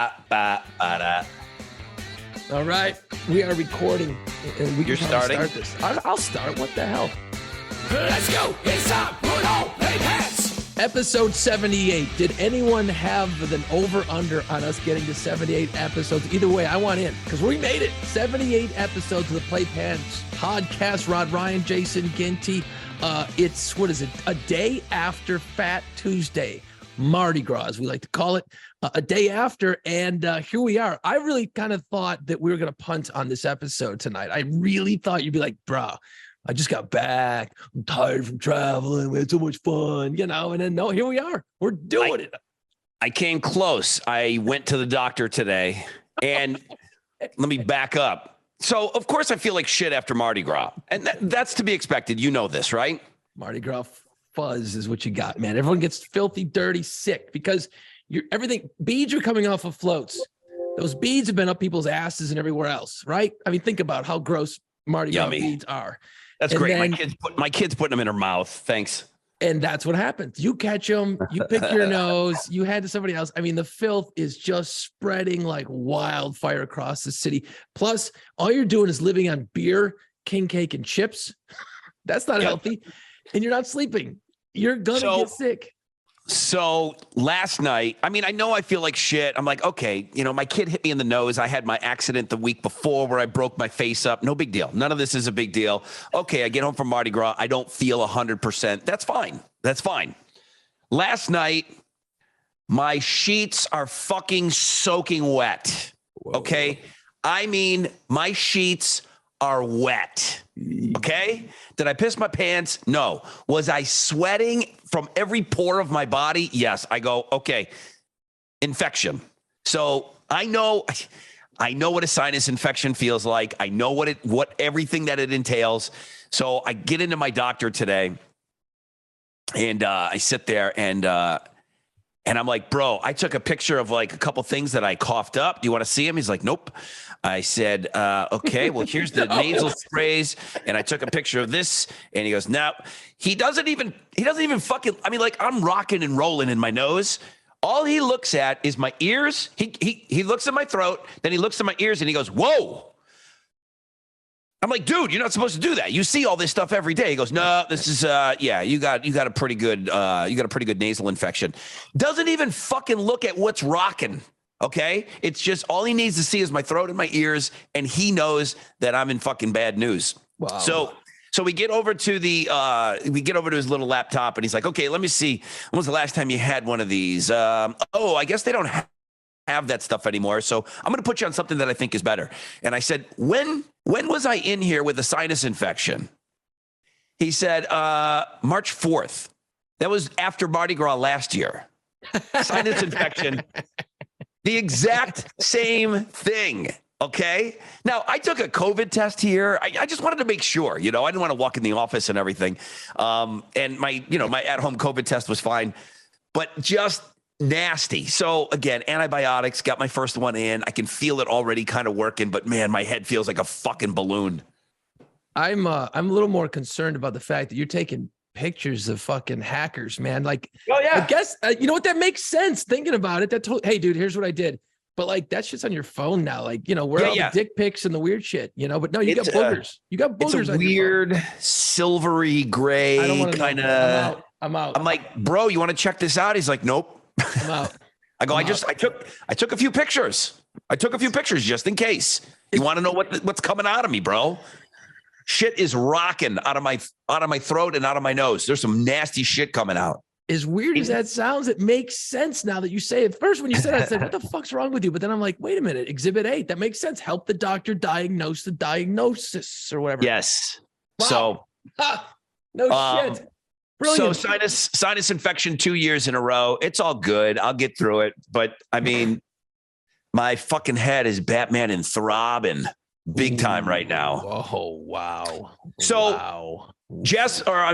All right, we are recording, and we You're can starting? start this. I'll start. What the hell? Let's go. It's time. Put on play pants. Episode 78. Did anyone have an over/under on us getting to 78 episodes? Either way, I want in because we made it. 78 episodes of the Play Pants podcast. Rod Ryan, Jason Ginty. It's what is it? A day after Fat Tuesday, Mardi Gras, as we like to call it. A day after, and here we are. I really kind of thought that we were going to punt on this episode tonight. I really thought you'd be like, bro, I just got back. I'm tired from traveling. We had so much fun, you know, and then no, here we are. We're doing it. I came close. I went to the doctor today, and let me back up. So, of course, I feel like shit after Mardi Gras, and that's to be expected. You know this, right? Mardi Gras fuzz is what you got, man. Everyone gets filthy, dirty, sick because beads are coming off of floats. Those beads have been up people's asses and everywhere else, right? I mean, think about how gross Mardi Gras beads are. That's and great. Then, my kid's putting them in her mouth. Thanks. And that's what happens. You catch them, you pick your nose, you hand to somebody else. I mean, the filth is just spreading like wildfire across the city. Plus, all you're doing is living on beer, king cake, and chips. That's not healthy. And you're not sleeping. You're going to get sick. So last night, I mean, I know I feel like shit. I'm like, okay, you know, my kid hit me in the nose. I had my accident the week before where I broke my face up. No big deal. None of this is a big deal. Okay, I get home from Mardi Gras. I don't feel 100%. That's fine. That's fine. Last night, my sheets are fucking soaking wet. Okay? I mean, my sheets are wet. Okay? Did I piss my pants? No. Was I sweating from every pore of my body? Yes. I go, okay, infection. So I know what a sinus infection feels like. I know what everything that it entails. So I get into my doctor today and I sit there and I'm like, bro, I took a picture of like a couple things that I coughed up. Do you want to see him? He's like, nope. I said, okay, well, here's the nasal sprays. And I took a picture of this. And he goes, no, he doesn't even fucking, I mean, like I'm rocking and rolling in my nose. All he looks at is my ears. He looks at my throat. Then he looks at my ears and he goes, whoa. I'm like, dude, you're not supposed to do that. You see all this stuff every day. He goes, no, this is, you got a pretty good nasal infection. Doesn't even fucking look at what's rocking. Okay. It's just all he needs to see is my throat and my ears. And he knows that I'm in fucking bad news. Wow. So we get over to his little laptop and he's like, okay, let me see. When was the last time you had one of these? I guess they don't have that stuff anymore. So I'm going to put you on something that I think is better. And I said, when was I in here with a sinus infection? He said, March 4th. That was after Mardi Gras last year. Sinus infection. The exact same thing. Okay. Now I took a COVID test here. I just wanted to make sure, you know, I didn't want to walk in the office and everything. And my at-home COVID test was fine, but just nasty. So again, antibiotics, got my first one in. I can feel it already kind of working, but man, my head feels like a fucking balloon. I'm a little more concerned about the fact that you're taking pictures of fucking hackers, man. Like, oh yeah, I guess you know what, that makes sense thinking about it. Hey, dude, here's what I did. But like that shit's on your phone now. Like, you know, where all the dick pics and the weird shit, you know. But no, you got boogers. You got boogers. It's a weird silvery gray kind of. I'm out. I'm like, bro, you want to check this out? He's like, nope. I'm out. I go, I took a few pictures. I took a few pictures just in case. You want to know what's coming out of me, bro? Shit is rocking out of my throat and out of my nose. There's some nasty shit coming out. As weird as that sounds, it makes sense now that you say it. First, when you said it, I said, what the fuck's wrong with you? But then I'm like, wait a minute, Exhibit 8, that makes sense. Help the doctor diagnose the diagnosis or whatever. Yes. Wow. So shit. Brilliant. So sinus infection 2 years in a row. It's all good. I'll get through it. But I mean, my fucking head is Batman and throbbing big time right now. Oh, wow. So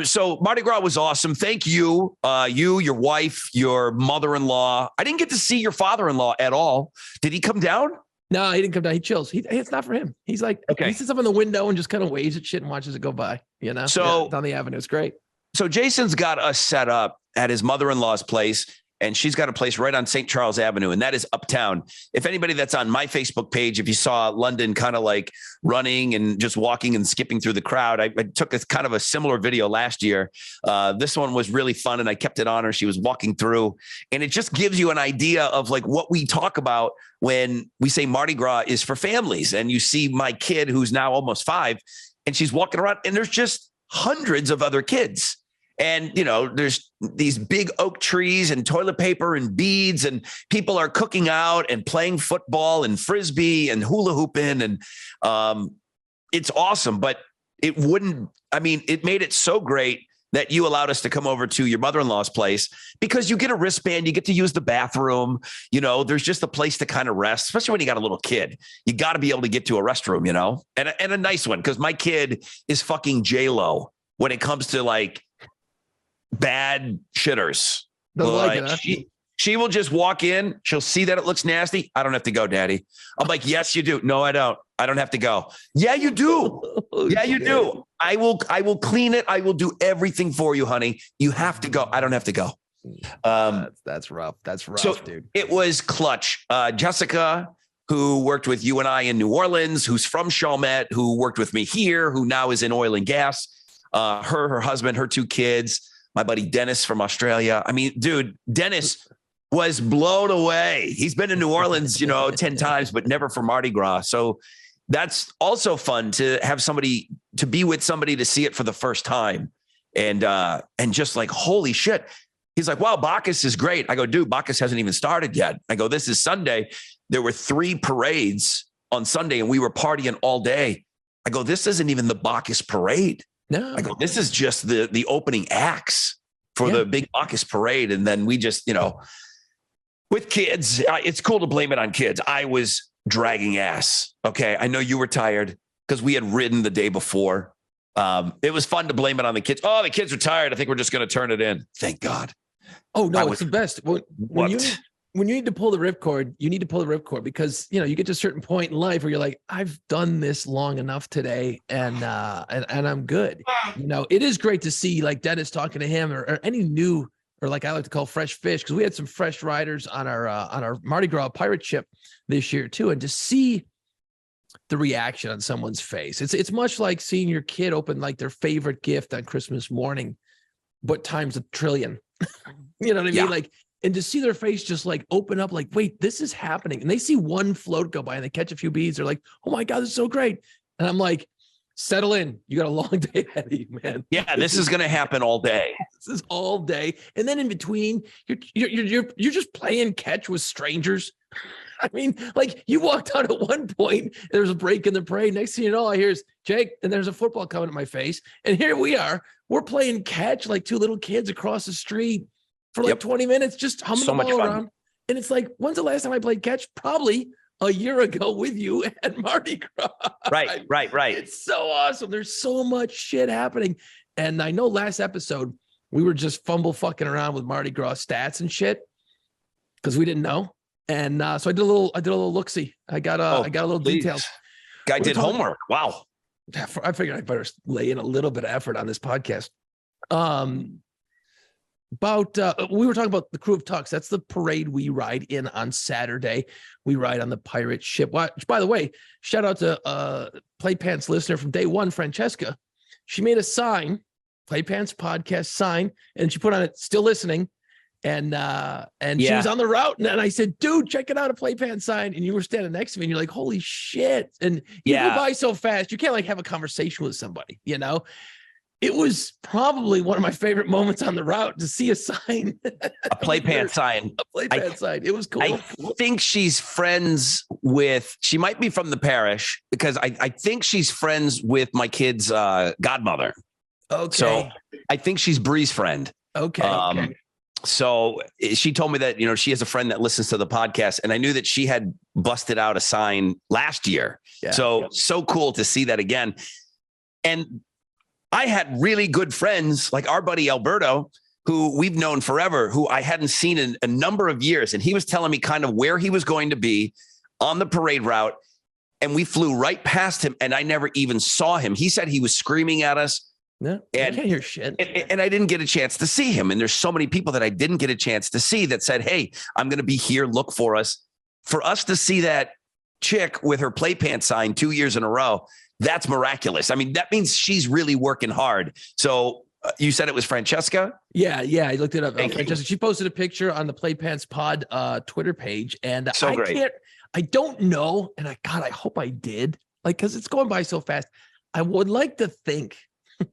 so Mardi Gras was awesome. Thank you. Your wife, your mother-in-law. I didn't get to see your father-in-law at all. Did he come down? No, he didn't come down. He chills. It's not for him. He's like, he sits up in the window and just kind of waves at shit and watches it go by, you know? So down the avenue. It's great. So Jason's got us set up at his mother-in-law's place. and she's got a place right on St. Charles Avenue, and that is Uptown. If anybody that's on my Facebook page, if you saw London kind of like running and just walking and skipping through the crowd, I took a kind of a similar video last year. This one was really fun, and I kept it on her. She was walking through, and it just gives you an idea of like what we talk about when we say Mardi Gras is for families. And you see my kid, who's now almost 5, and she's walking around, and there's just hundreds of other kids. And, there's these big oak trees and toilet paper and beads, and people are cooking out and playing football and frisbee and hula hooping. And it's awesome. But it made it so great that you allowed us to come over to your mother-in-law's place, because you get a wristband, you get to use the bathroom. There's just a place to kind of rest, especially when you got a little kid. You got to be able to get to a restroom, and a nice one, because my kid is fucking J-Lo when it comes to like bad shitters. She will just walk in. She'll see that it looks nasty. I don't have to go, Daddy. I'm like, yes, you do. No, I don't. I don't have to go. Yeah, you do. Yeah, you do. I will clean it. I will do everything for you, honey. You have to go. I don't have to go. That's rough. That's rough, so dude. It was clutch. Jessica, who worked with you and I in New Orleans, who's from Chalmette, who worked with me here, who now is in oil and gas. Her husband, her 2 kids. My buddy Dennis from Australia. I mean, dude, Dennis was blown away. He's been to New Orleans, 10 times, but never for Mardi Gras. So that's also fun to have somebody, to be with somebody to see it for the first time. And just like, holy shit. He's like, wow, Bacchus is great. I go, dude, Bacchus hasn't even started yet. I go, this is Sunday. There were 3 parades on Sunday, and we were partying all day. I go, this isn't even the Bacchus parade. No, I go, this is just the opening acts for the big Bacchus parade. And then we just, with kids, it's cool to blame it on kids. I was dragging ass. Okay. I know you were tired because we had ridden the day before. It was fun to blame it on the kids. Oh, the kids are tired. I think we're just going to turn it in. Thank God. Oh, no, it's the best. When you need to pull the ripcord, you need to pull the ripcord, because, you get to a certain point in life where you're like, I've done this long enough today, and I'm good. It is great to see like Dennis talking to him, or any new, or like I like to call fresh fish, because we had some fresh riders on our Mardi Gras pirate ship this year too, and to see the reaction on someone's face, it's much like seeing your kid open like their favorite gift on Christmas morning, but times 1 trillion. You know what I mean? Like. And to see their face just like open up, like, wait, this is happening. And they see one float go by and they catch a few beads. They're like, oh my God, this is so great. And I'm like, settle in. You got a long day ahead of you, man. Yeah, this is going to happen all day. This is all day. And then in between, you're just playing catch with strangers. I mean, like, you walked out at one point, there's a break in the parade. Next thing you know, I hear is Jake, and there's a football coming at my face. And here we are. We're playing catch like 2 little kids across the street for like 20 minutes, just humming the ball around. And it's like, when's the last time I played catch? Probably a year ago with you at Mardi Gras. Right. It's so awesome. There's so much shit happening. And I know last episode, we were just fucking around with Mardi Gras stats and shit, because we didn't know. And so I did a little look-see. I got a little details. Guy did homework. Wow. I figured I better lay in a little bit of effort on this podcast. We were talking about the Crew of Tux. That's the parade we ride in on Saturday. We ride on the pirate ship. Which, by the way, shout out to Playpants listener from day one, Francesca. She made a sign, Playpants podcast sign, and she put on it, still listening. And she was on the route. And I said, dude, check it out, a Playpants sign. And you were standing next to me and you're like, holy shit. And you go by so fast. You can't like have a conversation with somebody, It was probably one of my favorite moments on the route to see a sign. A Playpants sign. A Playpants sign. It was cool. I think she's friends with, she might be from the parish, because I think she's friends with my kid's godmother. Okay. So I think she's Bree's friend. Okay. So she told me that, she has a friend that listens to the podcast, and I knew that she had busted out a sign last year. Yeah. So cool to see that again. And I had really good friends like our buddy Alberto, who we've known forever, who I hadn't seen in a number of years. And he was telling me kind of where he was going to be on the parade route. And we flew right past him, and I never even saw him. He said he was screaming at us Yeah, I can't hear shit. And I didn't get a chance to see him. And there's so many people that I didn't get a chance to see that said, hey, I'm going to be here. Look for us. For us to see that chick with her playpants sign 2 years in a row, that's miraculous. I mean, that means she's really working hard. So you said it was Francesca? Yeah. I looked it up. Francesca, she posted a picture on the Playpants Pod Twitter page. And so great. I don't know. And I hope I did. Like, because it's going by so fast. I would like to think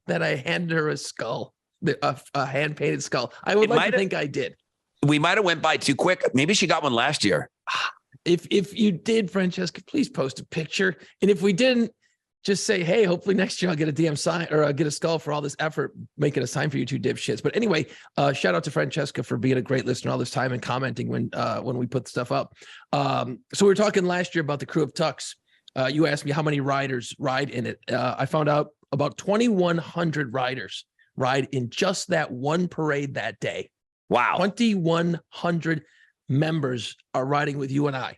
that I handed her a skull, a hand-painted skull. I would like to think I did. We might have went by too quick. Maybe she got one last year. If you did, Francesca, please post a picture. And if we didn't, just say, hey, hopefully next year I'll get a DM sign or I'll get a skull for all this effort making a sign for you two dipshits. But anyway, shout out to Francesca for being a great listener all this time and commenting when we put stuff up. So we were talking last year about the crew of Tux. You asked me how many riders ride in it. I found out about 2,100 riders ride in just that one parade that day. Wow. 2,100 members are riding with you and I.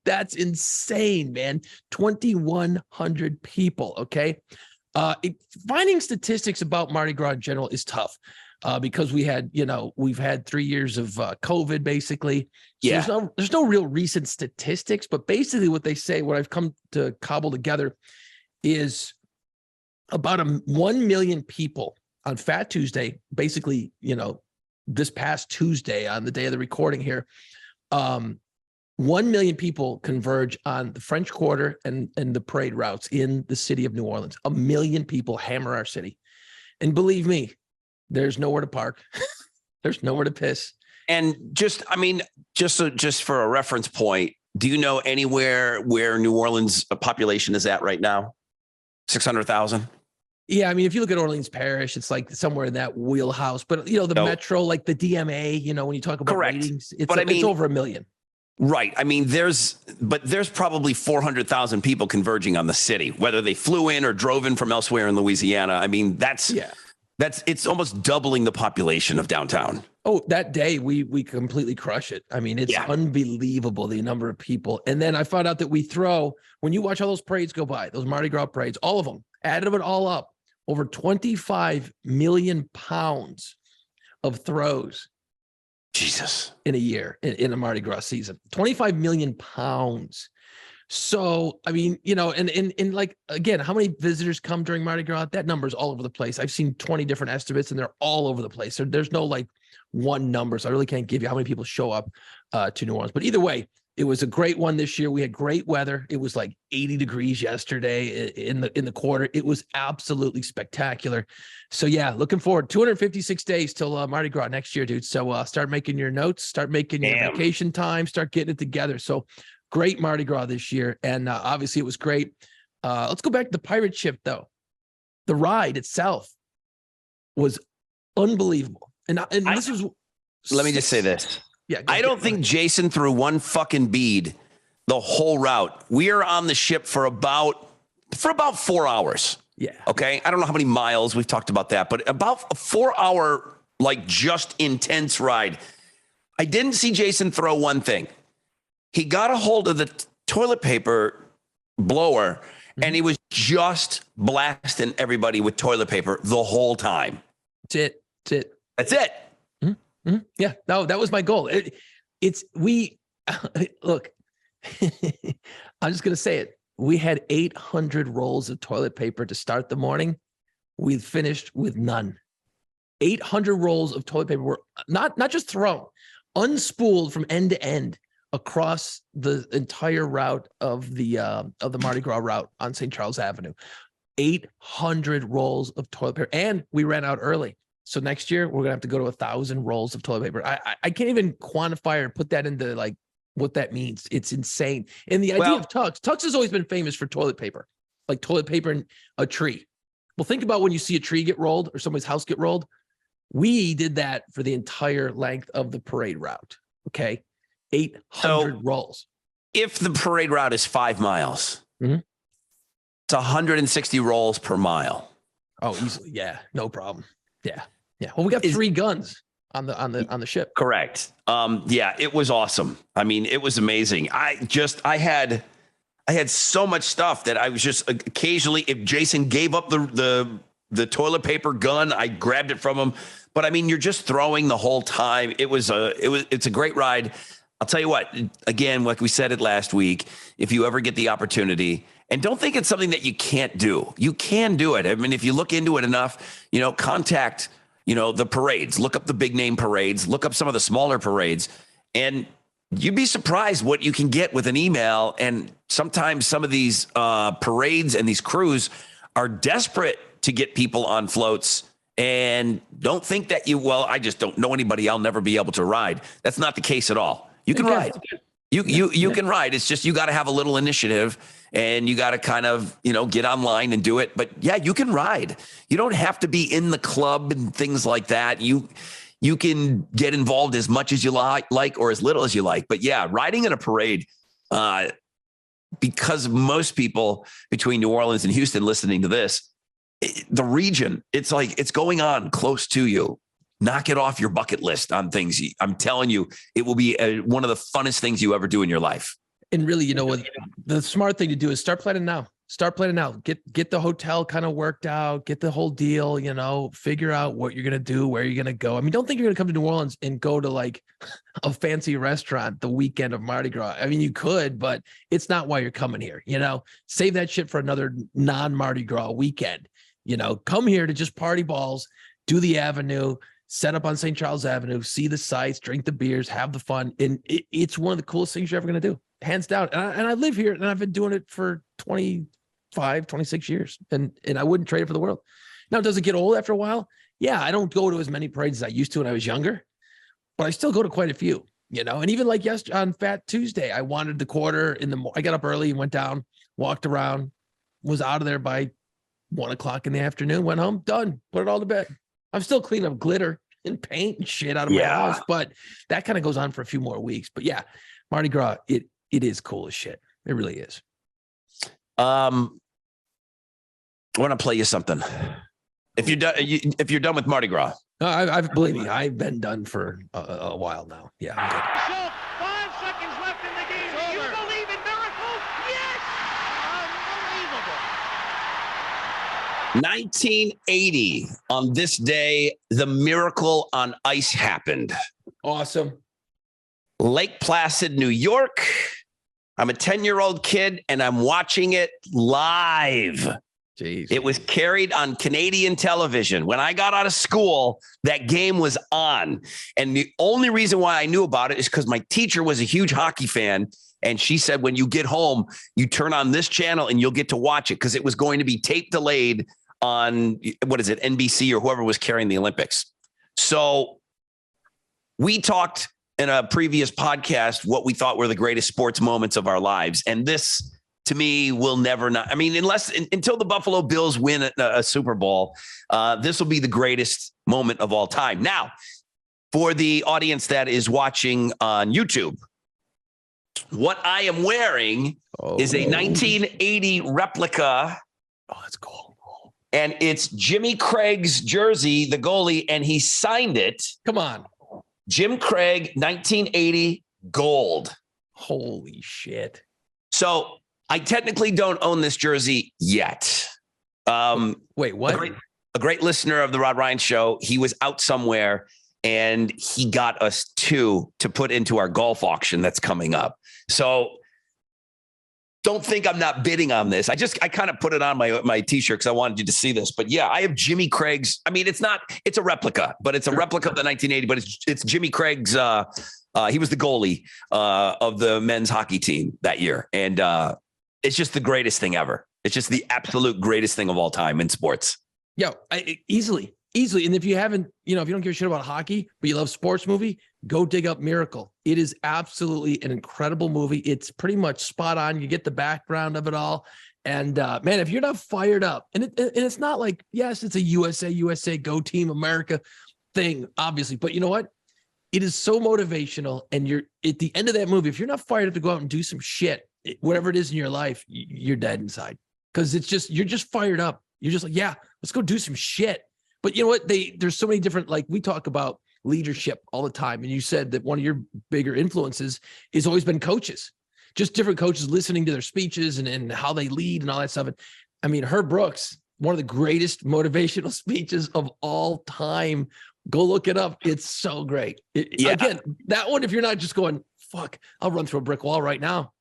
That's insane, man. 2,100 people. Okay. Finding statistics about Mardi Gras in general is tough because we've had 3 years of COVID basically. So yeah. There's no real recent statistics, but basically what they say, what I've come to cobble together is about 1 million people on Fat Tuesday, basically, this past Tuesday on the day of the recording here, 1 million people converge on the French Quarter and the parade routes in the city of New Orleans. 1 million people hammer our city. And believe me, there's nowhere to park. There's nowhere to piss. And just for a reference point, do you know anywhere where New Orleans population is at right now? 600,000? Yeah, I mean, if you look at Orleans Parish, it's like somewhere in that wheelhouse. But, the metro, like the DMA, when you talk about ratings, it's over 1 million. Right. I mean, there's probably 400,000 people converging on the city, whether they flew in or drove in from elsewhere in Louisiana. I mean, it's almost doubling the population of downtown. Oh, that day we completely crush it. I mean, it's unbelievable the number of people. And then I found out that when you watch all those parades go by, those Mardi Gras parades, all of them, added it all up, over 25 million pounds of throws. Jesus. In a year, in a Mardi Gras season, 25 million pounds. So, I mean, and like, again, how many visitors come during Mardi Gras? That number is all over the place. I've seen 20 different estimates and they're all over the place. There's no like one number. So I really can't give you how many people show up to New Orleans. But either way, it was a great one this year. We had great weather. It was like 80 degrees yesterday in the quarter. It was absolutely spectacular. So yeah, looking forward. 256 days till Mardi Gras next year, dude. So start making your notes, start making your vacation time, start getting it together. So great Mardi Gras this year. And obviously it was great. Let's go back to the pirate ship though. The ride itself was unbelievable. And this was. Let me just say this. Yeah, I don't think Jason threw one fucking bead the whole route. We are on the ship for about 4 hours. Yeah. Okay. I don't know how many miles we've talked about that, but about a 4 hour, like just intense ride. I didn't see Jason throw one thing. He got a hold of the toilet paper blower and he was just blasting everybody with toilet paper the whole time. That's it. That's it. Mm-hmm. Yeah, no, that was my goal. Look, I'm just going to say it. We had 800 rolls of toilet paper to start the morning. We finished with none. 800 rolls of toilet paper were not just thrown, unspooled from end to end across the entire route of the Mardi Gras route on St. Charles Avenue. 800 rolls of toilet paper, and we ran out early. So next year we're gonna have to go to 1,000 rolls of toilet paper. I can't even quantify or put that into like what that means. It's insane. And the idea of Tux has always been famous for toilet paper, like toilet paper and a tree. Well, think about when you see a tree get rolled or somebody's house get rolled. We did that for the entire length of the parade route. Okay, 800 rolls. If the parade route is 5 miles, it's 160 rolls per mile. Oh, easily. Yeah, no problem. Yeah. Well, we got 3 guns on the ship. Correct. Yeah, it was awesome. I mean, it was amazing. I had so much stuff that I was just occasionally, if Jason gave up the the toilet paper gun. I grabbed it from him. But I mean, you're just throwing the whole time. It's a great ride. I'll tell you what, again, like we said it last week, if you ever get the opportunity, and don't think it's something that you can't do. You can do it. I mean, if you look into it enough, contact, the parades, look up the big name parades, look up some of the smaller parades, and you'd be surprised what you can get with an email. And sometimes some of these parades and these crews are desperate to get people on floats, and don't think that I just don't know anybody. I'll never be able to ride. That's not the case at all. You can ride. You can ride. It's just, you got to have a little initiative, and you got to kind of, get online and do it. But yeah, you can ride. You don't have to be in the club and things like that. You can get involved as much as you like or as little as you like. But yeah, riding in a parade, because most people between New Orleans and Houston listening to this, the region, it's like it's going on close to you. Knock it off your bucket list on things. I'm telling you, it will be one of the funnest things you ever do in your life. And really, what the smart thing to do is start planning now. Get the hotel kind of worked out, get the whole deal, figure out what you're going to do, where you're going to go. I mean, don't think you're going to come to New Orleans and go to like a fancy restaurant the weekend of Mardi Gras. I mean, you could, but it's not why you're coming here. Save that shit for another non-Mardi Gras weekend. Come here to just party balls, do the Avenue, set up on St. Charles Avenue, see the sights, drink the beers, have the fun. And it's one of the coolest things you're ever going to do, hands down. And I live here, and I've been doing it for 25, 26 years, and I wouldn't trade it for the world. Now, does it get old after a while? Yeah, I don't go to as many parades as I used to when I was younger, but I still go to quite a few, and even like yesterday on Fat Tuesday, I wanted the quarter I got up early and went down, walked around, was out of there by 1 o'clock in the afternoon, went home, done, put it all to bed. I'm still cleaning up glitter and paint and shit out of my house, but that kind of goes on for a few more weeks. But yeah, Mardi Gras, it is cool as shit. It really is. I want to play you something. If you're done with Mardi Gras, believe me, I've been done for a while now. Yeah, I'm good. So 5 seconds left in the game. Do you believe in miracles? Yes! Unbelievable. 1980, on this day, the miracle on ice happened. Awesome. Lake Placid, New York. I'm a 10-year-old kid, and I'm watching it live. Jeez. It was carried on Canadian television. When I got out of school, that game was on. And the only reason why I knew about it is because my teacher was a huge hockey fan. And she said, when you get home, you turn on this channel and you'll get to watch it, because it was going to be tape delayed on, NBC or whoever was carrying the Olympics. So we talked in a previous podcast what we thought were the greatest sports moments of our lives. And this, to me, will never not. I mean, until the Buffalo Bills win a Super Bowl, this will be the greatest moment of all time. Now, for the audience that is watching on YouTube, what I am wearing is a 1980 replica. Oh, that's cool. And it's Jimmy Craig's jersey, the goalie, and he signed it. Come on. Jim Craig, 1980 gold. Holy shit. So I technically don't own this jersey yet. Wait, what? A great listener of the Rod Ryan Show. He was out somewhere, and he got us 2 to put into our golf auction that's coming up. So don't think I'm not bidding on this. I kind of put it on my t-shirt because I wanted you to see this. But yeah, I have Jimmy Craig's. I mean, it's a replica, but it's a replica of the 1980, but it's Jimmy Craig's. He was the goalie of the men's hockey team that year. And it's just the greatest thing ever. It's just the absolute greatest thing of all time in sports. Yeah, easily. And if you haven't, if you don't give a shit about hockey, but you love sports movie, go dig up Miracle. It is absolutely an incredible movie. It's pretty much spot on. You get the background of it all. And man, if you're not fired up, and it's not like, yes, it's a USA, go Team America thing, obviously. But you know what? It is so motivational. And you're at the end of that movie, if you're not fired up to go out and do some shit, whatever it is in your life, you're dead inside. Because you're just fired up. You're just like, yeah, let's go do some shit. But you know what? There's so many different, like we talk about leadership all the time. And you said that one of your bigger influences has always been coaches, just different coaches listening to their speeches and how they lead and all that stuff. And I mean, Herb Brooks, one of the greatest motivational speeches of all time. Go look it up. It's so great. Again, that one, if you're not just going, fuck, I'll run through a brick wall right now.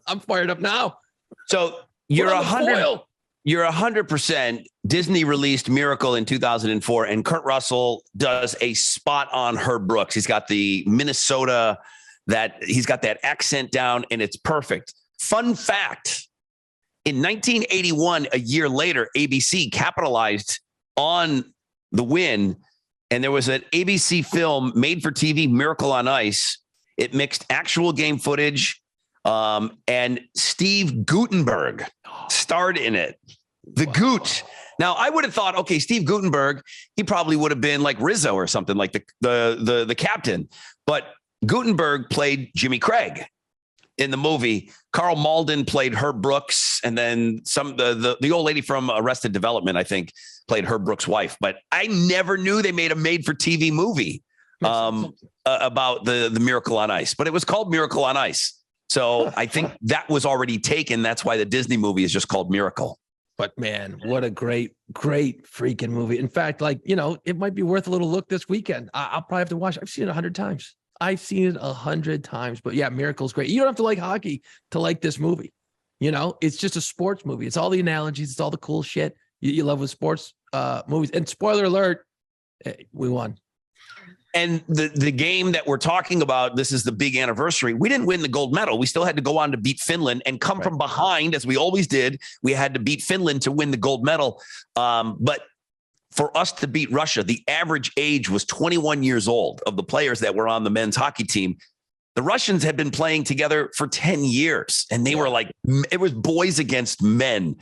I'm fired up now. So you're 100%. Disney released Miracle in 2004, and Kurt Russell does a spot on Herb Brooks. He's got the Minnesota, he's got that accent down, and it's perfect. Fun fact, in 1981, a year later, ABC capitalized on the win, and there was an ABC film made for TV, Miracle on Ice. It mixed actual game footage, and Steve Guttenberg starred in it. The Goot. Now, I would have thought, okay, Steve Guttenberg, he probably would have been like Rizzo or something, like the captain. But Guttenberg played Jimmy Craig in the movie. Carl Malden played Herb Brooks, and then the old lady from Arrested Development, I think, played Herb Brooks' wife. But I never knew they made a made-for-TV movie about the Miracle on Ice. But it was called Miracle on Ice. So I think that was already taken. That's why the Disney movie is just called Miracle. But man, what a great freaking movie. In fact, it might be worth a little look this weekend. I'll probably have to watch it. I've seen it 100 times. But yeah, Miracle's great. You don't have to like hockey to like this movie. It's just a sports movie. It's all the analogies. It's all the cool shit you love with sports movies. And spoiler alert, we won. And the game that we're talking about, this is the big anniversary. We didn't win the gold medal. We still had to go on to beat Finland and come from behind, as we always did. We had to beat Finland to win the gold medal. But for us to beat Russia, the average age was 21 years old of the players that were on the men's hockey team. The Russians had been playing together for 10 years, and they were like, it was boys against men.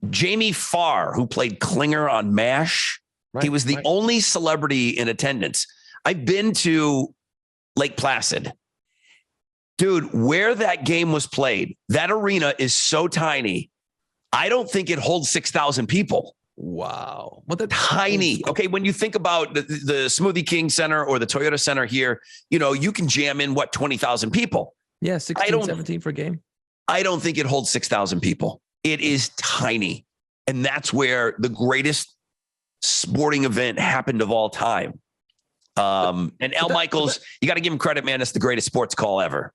Jamie Farr, who played Klinger on MASH, he was the only celebrity in attendance. I've been to Lake Placid. Dude, where that game was played, that arena is so tiny. I don't think it holds 6,000 people. Wow. What the tiny. Okay, when you think about the Smoothie King Center or the Toyota Center here, you can jam in 20,000 people. Yeah, 16, 17 for a game. I don't think it holds 6,000 people. It is tiny. And that's where the greatest sporting event happened of all time. And Al Michaels, you got to give him credit, man. It's the greatest sports call ever.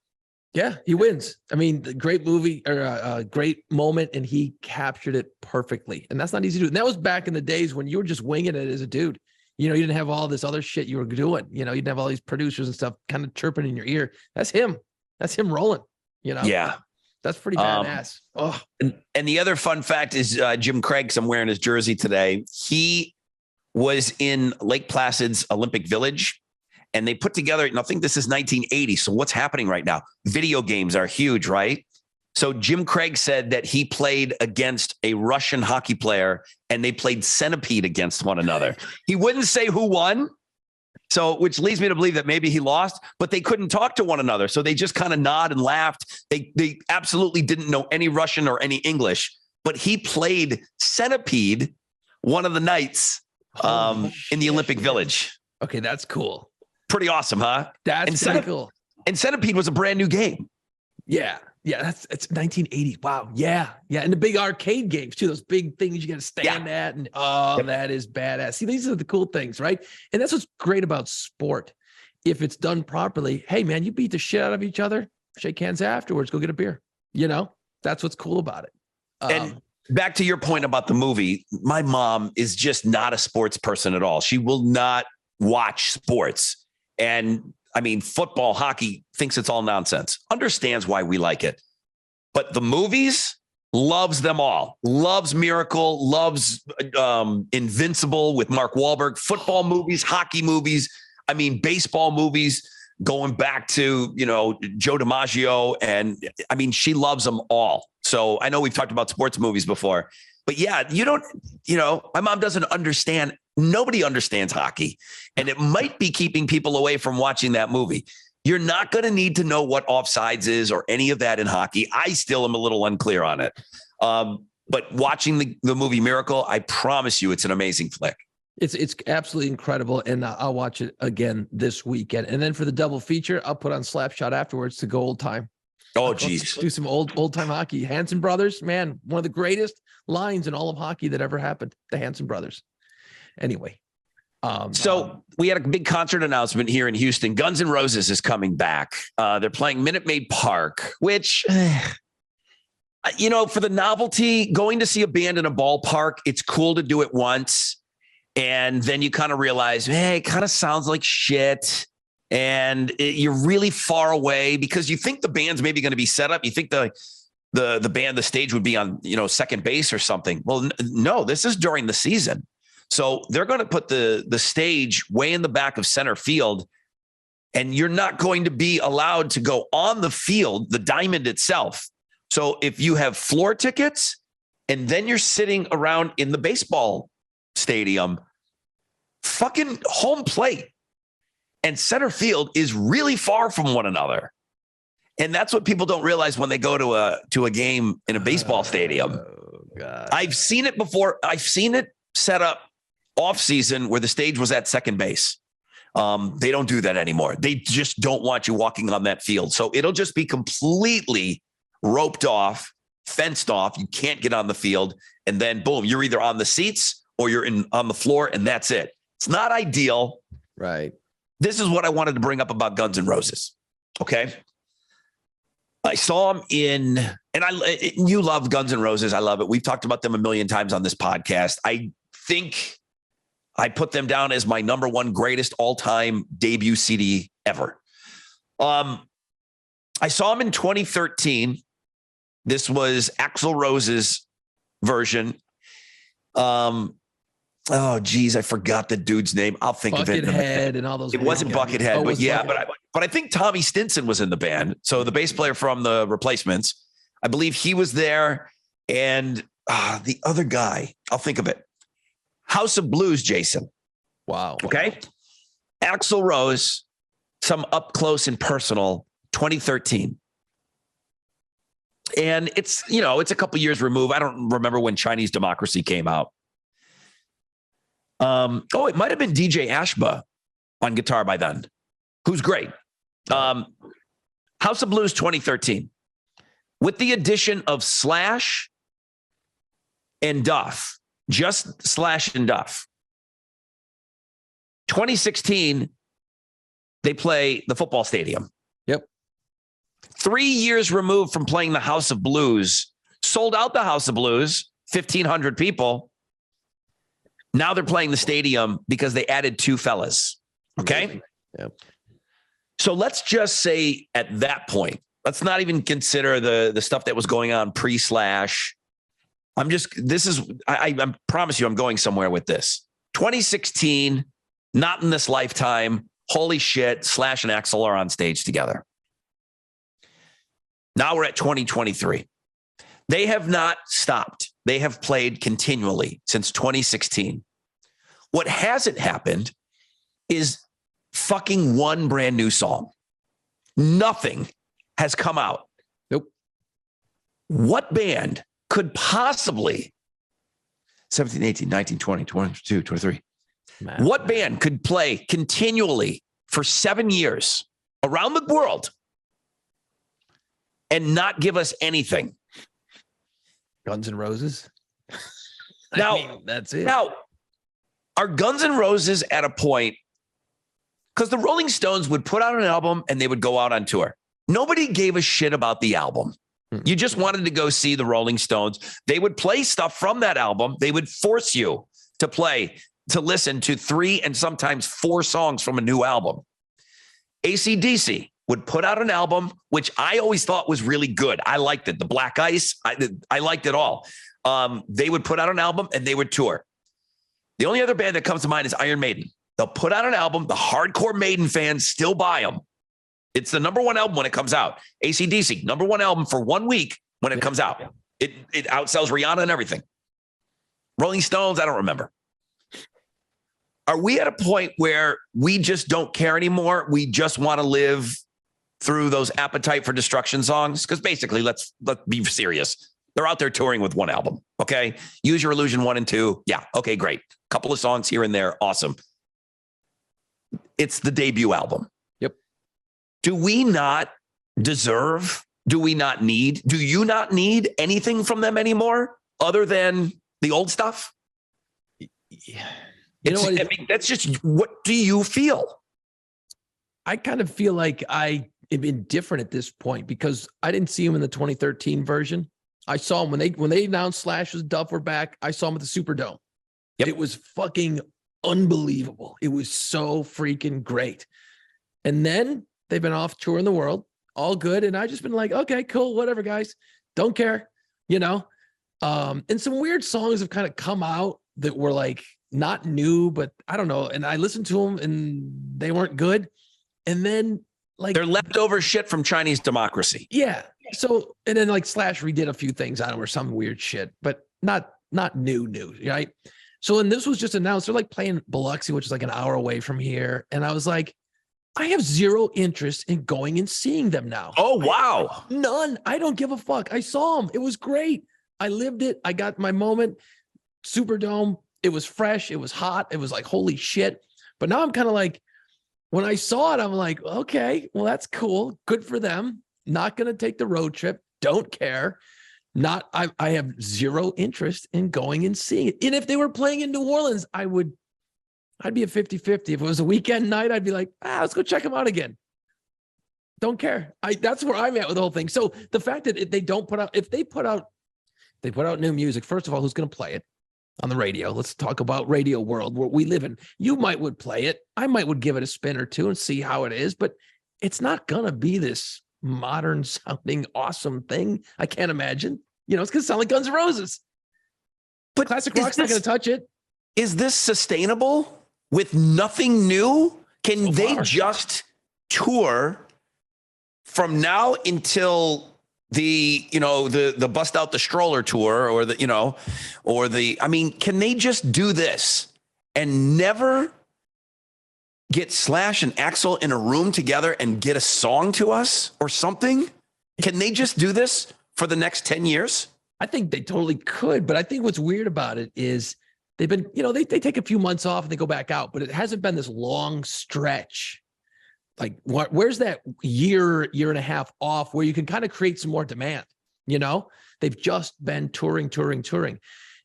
Yeah, he wins. I mean, great movie or a great moment, and he captured it perfectly. And that's not easy to do. And that was back in the days when you were just winging it as a dude. You didn't have all this other shit you were doing. You didn't have all these producers and stuff kind of chirping in your ear. That's him. That's him rolling. Yeah. That's pretty badass. And the other fun fact is Jim Craig, I'm wearing his jersey today. He was in Lake Placid's Olympic Village, and they put together, I think this is 1980. So what's happening right now? Video games are huge, right? So Jim Craig said that he played against a Russian hockey player, and they played Centipede against one another. He wouldn't say who won. So, which leads me to believe that maybe he lost, but they couldn't talk to one another. So they just kind of nod and laughed. They absolutely didn't know any Russian or any English, but he played Centipede one of the nights in the Olympic Village. Okay, that's cool. Pretty awesome, huh? That's pretty cool. And Centipede was a brand new game. Yeah. It's 1980. Wow. Yeah. And the big arcade games too. Those big things you got to stand at, and that is badass. See, these are the cool things, right? And that's what's great about sport. If it's done properly, hey man, you beat the shit out of each other. Shake hands afterwards. Go get a beer. That's what's cool about it. And back to your point about the movie, my mom is just not a sports person at all. She will not watch sports. And I mean, football, hockey, thinks it's all nonsense, understands why we like it. But the movies, loves them all. Loves Miracle, loves Invincible with Mark Wahlberg, football movies, hockey movies. I mean, baseball movies going back to, Joe DiMaggio. And I mean, she loves them all. So I know we've talked about sports movies before, but yeah, my mom doesn't understand. Nobody understands hockey, and it might be keeping people away from watching that movie. You're not going to need to know what offsides is or any of that in hockey. I still am a little unclear on it. But watching the movie Miracle, I promise you it's an amazing flick. It's absolutely incredible, and I'll watch it again this weekend. And then for the double feature, I'll put on Slapshot afterwards to go old time. Oh, geez. Do some old time hockey. Hanson brothers, man, one of the greatest lines in all of hockey that ever happened. The Hanson brothers. Anyway. So we had a big concert announcement here in Houston. Guns N' Roses is coming back. They're playing Minute Maid Park, which, for the novelty, going to see a band in a ballpark, it's cool to do it once. And then you kind of realize, hey, it kind of sounds like shit. And you're really far away because you think the band's maybe going to be set up. You think the stage would be on, second base or something. Well, no, this is during the season. So they're going to put the stage way in the back of center field, and you're not going to be allowed to go on the field, the diamond itself. So if you have floor tickets and then you're sitting around in the baseball stadium, fucking home plate and center field is really far from one another. And that's what people don't realize when they go to a game in a baseball stadium. Oh, God. I've seen it before. I've seen it set up off season where the stage was at second base. They don't do that anymore. They just don't want you walking on that field. So it'll just be completely roped off, fenced off. You can't get on the field. And then boom, you're either on the seats or you're on the floor, and that's it. It's not ideal. Right. This is what I wanted to bring up about Guns N' Roses. Okay. I saw them you love Guns N' Roses. I love it. We've talked about them a million times on this podcast. I think I put them down as my number one greatest all-time debut CD ever. I saw them in 2013. This was Axl Rose's version. Oh, geez, I forgot the dude's name. I'll think of it. Buckethead and all those. It wasn't Buckethead, but yeah, but I think Tommy Stinson was in the band. So the bass player from the Replacements, I believe he was there, and the other guy, I'll think of it. House of Blues, Jason. Wow. Okay. Axl Rose, some up close and personal, 2013. And it's a couple years removed. I don't remember when Chinese Democracy came out. It might have been DJ Ashba on guitar by then, who's great. House of Blues 2013. With the addition of Slash and Duff, just Slash and Duff. 2016, they play the football stadium. Yep. 3 years removed from playing the House of Blues, sold out the House of Blues, 1,500 people. Now they're playing the stadium because they added two fellas. Okay. Yep. So let's just say at that point, let's not even consider the stuff that was going on pre-Slash. I promise you, I'm going somewhere with this. 2016, not in this lifetime. Holy shit. Slash and Axl are on stage together. Now we're at 2023. They have not stopped. They have played continually since 2016. What hasn't happened is fucking one brand new song. Nothing has come out. Nope. What band could possibly 17, 18, 19, 20, 22, 23. What band could play continually for 7 years around the world and not give us anything? Guns N' Roses. Now, that's it. Now, are Guns N' Roses at a point? Because the Rolling Stones would put out an album and they would go out on tour. Nobody gave a shit about the album. You just wanted to go see the Rolling Stones. They would play stuff from that album. They would force you to listen to 3 and sometimes 4 songs from a new album. AC/DC would put out an album, which I always thought was really good. I liked it. The Black Ice, I liked it all. They would put out an album and they would tour. The only other band that comes to mind is Iron Maiden. They'll put out an album. The hardcore Maiden fans still buy them. It's the number one album when it comes out. AC/DC, number one album for 1 week when it comes out. It outsells Rihanna and everything. Rolling Stones, I don't remember. Are we at a point where we just don't care anymore? We just want to live through those Appetite for Destruction songs? Because basically, let's be serious. They're out there touring with one album. Okay. Use Your Illusion 1 and 2. Yeah. Okay, great. Couple of songs here and there. Awesome. It's the debut album. Yep. Do we not deserve do we not need? Do you not need anything from them anymore other than the old stuff? Yeah. You know what? I mean, that's just, what do you feel? I kind of feel like I am indifferent at this point because I didn't see him in the 2013 version. I saw him when they announced Slash's Duff were back. I saw him at the Superdome. Yep. It was fucking unbelievable. It was so freaking great. And then they've been off touring the world, all good. And I just been like, okay, cool, whatever, guys. Don't care, you know? And some weird songs have kind of come out that were like not new, but I don't know. And I listened to them and they weren't good. And then like they're leftover shit from Chinese Democracy. Yeah. So, and then like Slash redid a few things on it or some weird shit, but not new, right? So when this was just announced, they're like playing Biloxi, which is like an hour away from here. And I was like, I have zero interest in going and seeing them now. Oh, wow. None. I don't give a fuck. I saw them. It was great. I lived it. I got my moment. Superdome. It was fresh. It was hot. It was like, holy shit. But now I'm kind of like, when I saw it, I'm like, okay, well, that's cool. Good for them. Not going to take the road trip. Don't care. I have zero interest in going and seeing it. And if they were playing in New Orleans, I'd be a 50-50. If it was a weekend night, I'd be like, let's go check them out again. Don't care. That's where I'm at with the whole thing. So the fact that if they put out new music, first of all, who's going to play it on the radio? Let's talk about radio world where we live in. You would play it. I would give it a spin or two and see how it is, but it's not going to be this modern sounding awesome thing. I can't imagine. It's going to sound like Guns N' Roses. But classic rock's not going to touch it. Is this sustainable with nothing new? Can they just tour from now until the bust out the stroller tour can they just do this and never get Slash and Axl in a room together and get a song to us or something? Can they just do this for the next 10 years? I think they totally could, but I think what's weird about it is they've been, they take a few months off and they go back out, but it hasn't been this long stretch. Like, where's that year and a half off where you can kind of create some more demand? They've just been touring.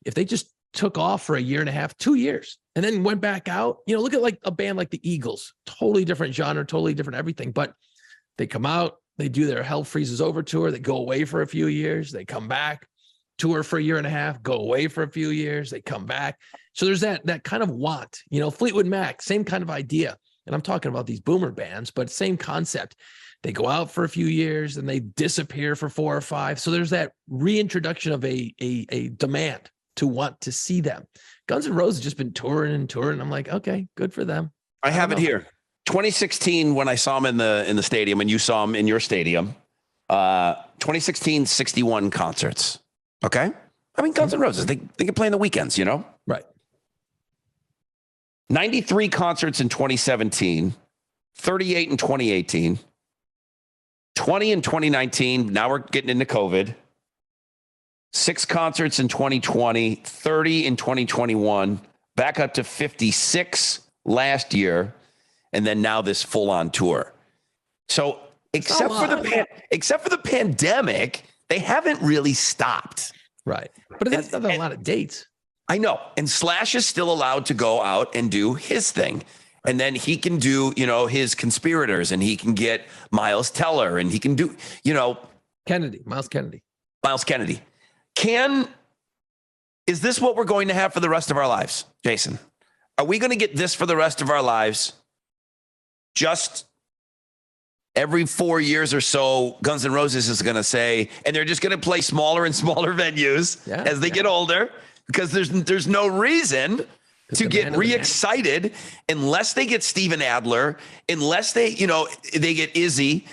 If they just took off for a year and a half, 2 years, and then went back out, look at like a band like the Eagles, totally different genre, totally different everything. But they come out, they do their Hell Freezes Over tour, they go away for a few years, they come back, tour for a year and a half, go away for a few years, they come back. So there's that kind of want, Fleetwood Mac, same kind of idea. And I'm talking about these boomer bands, but same concept. They go out for a few years and they disappear for 4 or 5. So there's that reintroduction of a demand to want to see them. Guns N' Roses just been touring. I'm like, okay, good for them. I have it here. 2016, when I saw them in the stadium and you saw them in your stadium, 2016, 61 concerts. Okay. I mean, Guns N' Roses, they can play in the weekends, Right. 93 concerts in 2017, 38 in 2018, 20 in 2019. Now we're getting into COVID. 6 concerts in 2020, 30 in 2021, back up to 56 last year, and then now this full-on tour. So except for the pandemic, they haven't really stopped. Right. But that's not a lot of dates. I know. And Slash is still allowed to go out and do his thing. And then he can do, his Conspirators, and he can get Miles Teller, and he can do, Miles Kennedy. Is this what we're going to have for the rest of our lives, Jason? Are we going to get this for the rest of our lives? Just every 4 years or so, Guns N' Roses is going to say, and they're just going to play smaller and smaller venues as they get older, because there's no reason to get re-excited unless they get Steven Adler, unless they get Izzy.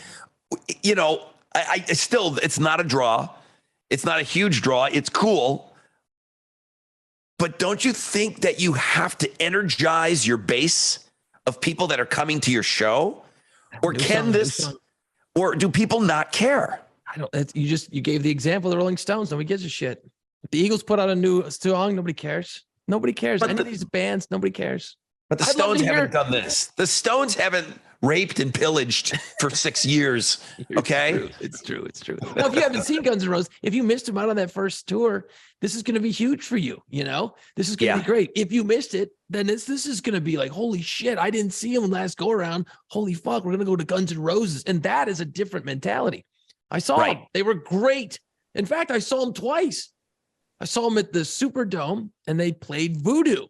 I still, it's not a draw. It's not a huge draw. It's cool. But don't you think that you have to energize your base of people that are coming to your show? Or or do people not care? You gave the example of the Rolling Stones. Nobody gives a shit. If the Eagles put out a new song, nobody cares. Nobody cares. Any of these bands, nobody cares. But the Stones haven't done this. The Stones haven't raped and pillaged for 6 years. Okay. It's true. Now, if you haven't seen Guns N' Roses, if you missed them out on that first tour, this is going to be huge for you. This is going to be great. If you missed it, then this is going to be like, holy shit, I didn't see them last go around. Holy fuck, we're going to go to Guns N' Roses. And that is a different mentality. I saw them. They were great. In fact, I saw them twice. I saw them at the Superdome, and they played Voodoo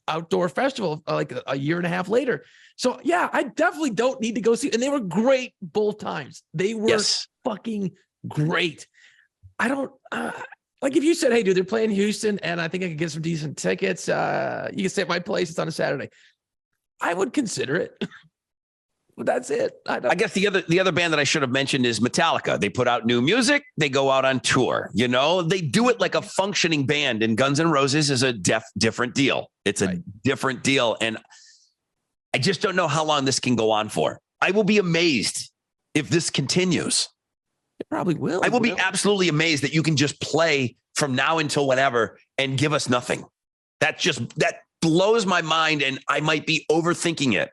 outdoor festival like a year and a half later. So yeah, I definitely don't need to go see. And they were great both times. They were fucking great. I don't like if you said, hey, dude, they're playing Houston, and I think I could get some decent tickets. You can stay at my place. It's on a Saturday. I would consider it. But that's it. I guess the other band that I should have mentioned is Metallica. They put out new music. They go out on tour. They do it like a functioning band. And Guns N' Roses is a different deal. It's a different deal. And I just don't know how long this can go on for. I will be amazed if this continues. It probably will. I will be absolutely amazed that you can just play from now until whenever and give us nothing. That blows my mind, and I might be overthinking it.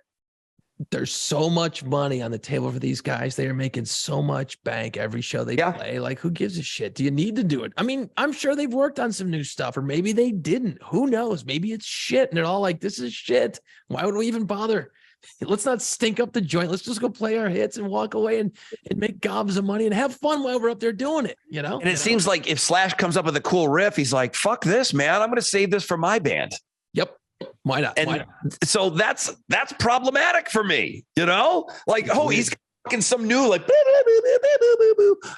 There's so much money on the table for these guys. They are making so much bank every show they play. Like, who gives a shit? Do you need to do it? I mean, I'm sure they've worked on some new stuff, or maybe they didn't. Who knows? Maybe it's shit, and they're all like, this is shit. Why would we even bother? Let's not stink up the joint. Let's just go play our hits and walk away and make gobs of money and have fun while we're up there doing it, And it seems like if Slash comes up with a cool riff, he's like, fuck this, man. I'm going to save this for my band. Yep. Why not? And so that's problematic for me, like, oh, he's fucking some new, like,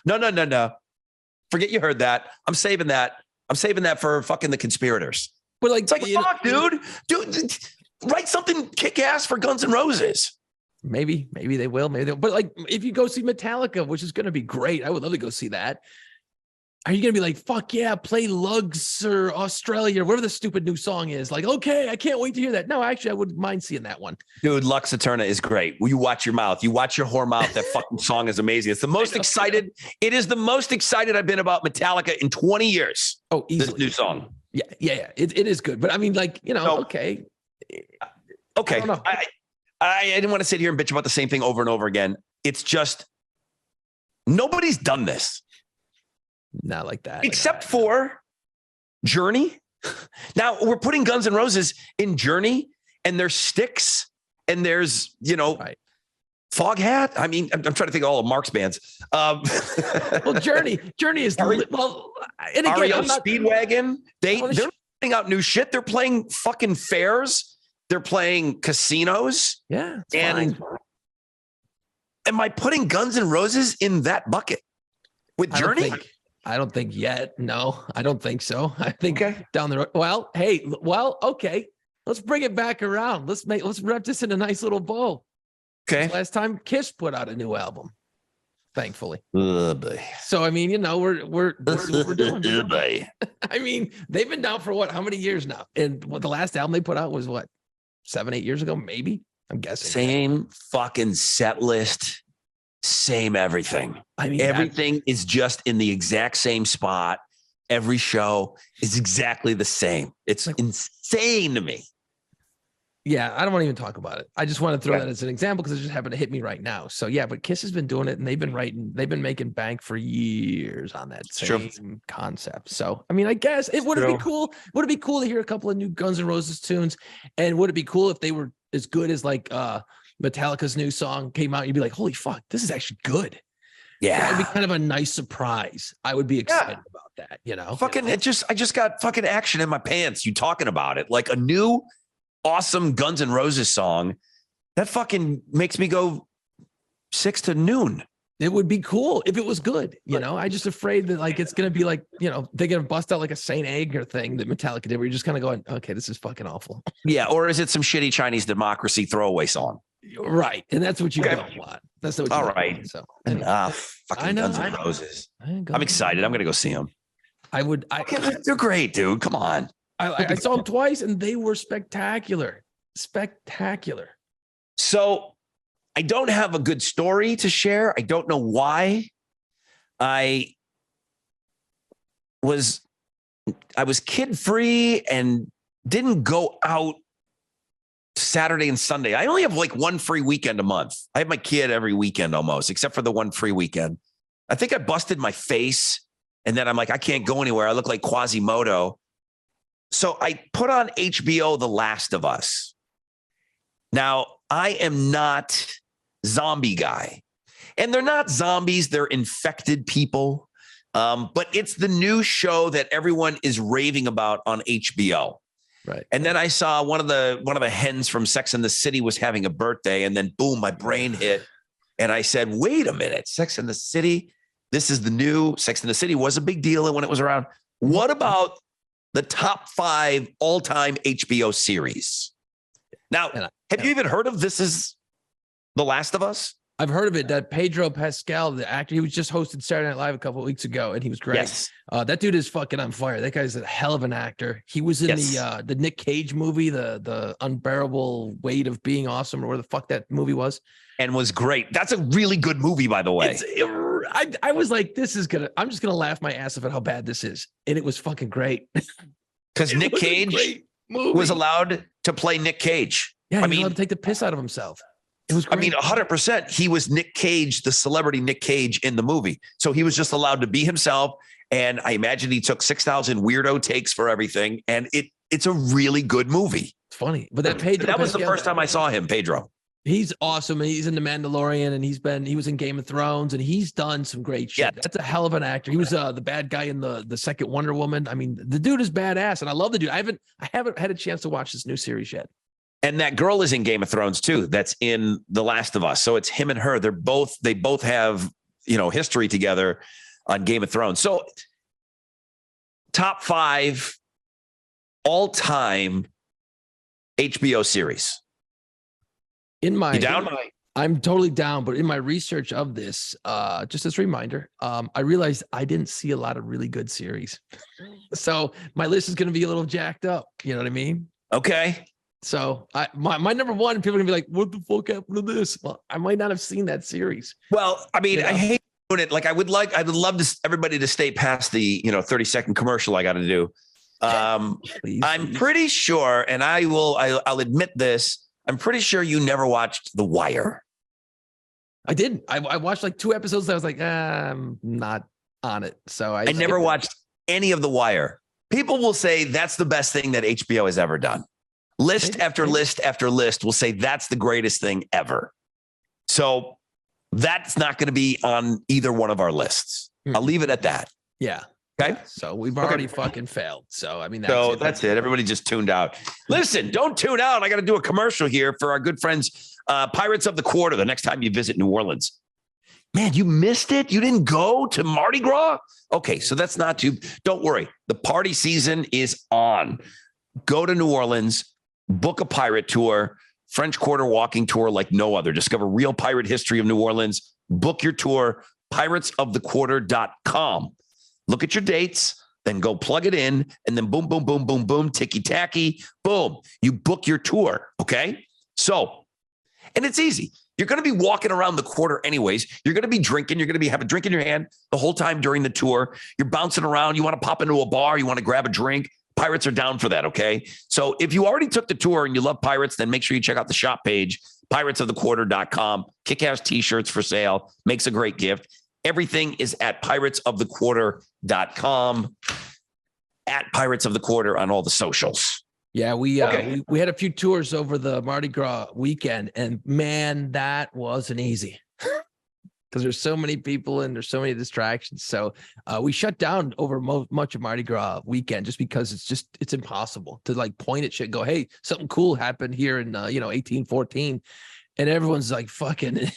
no. Forget you heard that. I'm saving that for fucking the conspirators. But like, it's like, fuck, dude, write something kick ass for Guns N' Roses. Maybe they will. Maybe they'll. But like, if you go see Metallica, which is going to be great, I would love to go see that. Are you going to be like, fuck yeah, play Lugs or Australia or whatever the stupid new song is? Like, okay, I can't wait to hear that. No, actually, I wouldn't mind seeing that one. Dude, Lux Eterna is great. Will you watch your mouth? You watch your whore mouth. That fucking song is amazing. It's the most excited. It is the most excited I've been about Metallica in 20 years. Oh, easily. This new song. Yeah. It is good. But I mean, like, okay. Okay. I didn't want to sit here and bitch about the same thing over and over again. It's just, nobody's done this. Not like that. Except for Journey. Now we're putting Guns N' Roses in Journey, and there's Styx, and there's, Foghat. I mean, I'm trying to think of all of Mark's bands. Well, Journey is well, and again, REO Speedwagon. They're putting out new shit. They're playing fucking fairs. They're playing casinos. Yeah. And am I putting Guns N' Roses in that bucket with Journey? I don't think yet. No, I don't think so. I think down the road. Well, okay. Let's bring it back around. Let's wrap this in a nice little bow. Okay. Last time Kiss put out a new album, thankfully. Boy. So I mean, we're doing. Boy. I mean, they've been down for how many years now? And the last album they put out was 7-8 years ago, maybe. I'm guessing. Same fucking set list. Same everything. I mean, everything is just in the exact same spot. Every show is exactly the same. It's insane to me. Yeah, I don't want to even talk about it. I just want to throw that as an example because it just happened to hit me right now. So yeah, but Kiss has been doing it, and they've been making bank for years on that same concept. So I mean, I guess would it be cool? Would it be cool to hear a couple of new Guns N' Roses tunes? And would it be cool if they were as good as Metallica's new song came out? You'd be like, holy fuck, this is actually good. Yeah, that would be kind of a nice surprise. I would be excited about that. Fucking, I just got fucking action in my pants. You talking about it like a new awesome Guns N' Roses song that fucking makes me go 6 to noon. It would be cool if it was good. I just afraid that it's going to be they're going to bust out like a Saint Anger thing that Metallica did where you're just kind of going, okay, this is fucking awful. Yeah. Or is it some shitty Chinese democracy throwaway song? Right. And that's what you don't want. That's what you all don't right. want. So fucking Guns N' Roses. I'm excited. I'm going to go see them. They're great, dude. Come on. I saw them twice and they were spectacular. So I don't have a good story to share. I don't know why. I was kid free and didn't go out Saturday and Sunday. I only have like one free weekend a month. I have my kid every weekend almost, except for the one free weekend. I think I busted my face, and then I'm like, I can't go anywhere. I look like Quasimodo. So I put on HBO The Last of Us. Now, I am not zombie guy. And they're not zombies. They're infected people. But it's the new show that everyone is raving about on HBO. Right. And then I saw one of the hens from Sex and the City was having a birthday. And then, boom, my brain hit. And I said, wait a minute, Sex and the City? This is the new Sex and the City was a big deal when it was around. What about the top 5 all-time HBO series? Now, have you even heard of This Is The Last of Us? I've heard of it. That Pedro Pascal, the actor, he was just hosted Saturday Night Live a couple of weeks ago, and he was great. Yes. That dude is fucking on fire. That guy's a hell of an actor. He was in the Nick Cage movie, the Unbearable Weight of Being Awesome, or where the fuck that movie was. And was great. That's a really good movie, by the way. I was like, I'm just gonna laugh my ass off at how bad this is, and it was fucking great. Because Nick Cage was allowed to play Nick Cage. Yeah, he was allowed to take the piss out of himself. It was great. I mean, 100%. He was Nick Cage, the celebrity Nick Cage in the movie. So he was just allowed to be himself. And I imagine he took 6,000 weirdo takes for everything. And it's a really good movie. It's funny, but that was the first time I saw him, Pedro. He's awesome. And he's in The Mandalorian, and he was in Game of Thrones, and he's done some great shit. Yeah. That's a hell of an actor. He was the bad guy in the second Wonder Woman. I mean, the dude is badass, and I love the dude. I haven't had a chance to watch this new series yet. And that girl is in Game of Thrones too. That's in The Last of Us. So it's him and her. They both have, history together on Game of Thrones. So top 5 all-time HBO series. You down? I'm totally down, but in my research of this, just as a reminder, I realized I didn't see a lot of really good series. So my list is going to be a little jacked up. You know what I mean? Okay. So my number one, people are gonna be like, what the fuck happened to this? Well, I might not have seen that series. Well, I mean, I hate doing it. Like I would love everybody to stay past the 30-second commercial I got to do. I'm pretty sure, and I'll admit this, I'm pretty sure you never watched The Wire. I didn't. I watched like 2 episodes. I was like, I'm not on it. So I never watched any of The Wire. People will say that's the best thing that HBO has ever done. List after list after list will say that's the greatest thing ever. So that's not going to be on either one of our lists. I'll leave it at that. Yeah. Okay. So we've already fucking failed. So I mean, that's it. Everybody just tuned out. Listen, don't tune out. I got to do a commercial here for our good friends, Pirates of the Quarter. The next time you visit New Orleans, man, you missed it. You didn't go to Mardi Gras. Okay, so that's not too. Don't worry. The party season is on. Go to New Orleans. Book a pirate tour, French Quarter walking tour like no other. Discover real pirate history of New Orleans. Book your tour, piratesofthequarter.com. Look at your dates, then go plug it in, and then boom, boom, boom, boom, boom, ticky-tacky, boom. You book your tour, okay? So, and it's easy. You're going to be walking around the quarter anyways. You're going to be drinking. You're going to have a drink in your hand the whole time during the tour. You're bouncing around. You want to pop into a bar. You want to grab a drink. Pirates are down for that, okay? So if you already took the tour and you love pirates, then make sure you check out the shop page, piratesofthequarter.com. Kick-ass t-shirts for sale. Makes a great gift. Everything is at piratesofthequarter.com, at Pirates of the Quarter on all the socials. Yeah, we had a few tours over the Mardi Gras weekend, and man, that wasn't easy. Because there's so many people and there's so many distractions. So we shut down over much of Mardi Gras weekend just because it's impossible to like point at shit and go, hey, something cool happened here in 1814. And everyone's like fucking,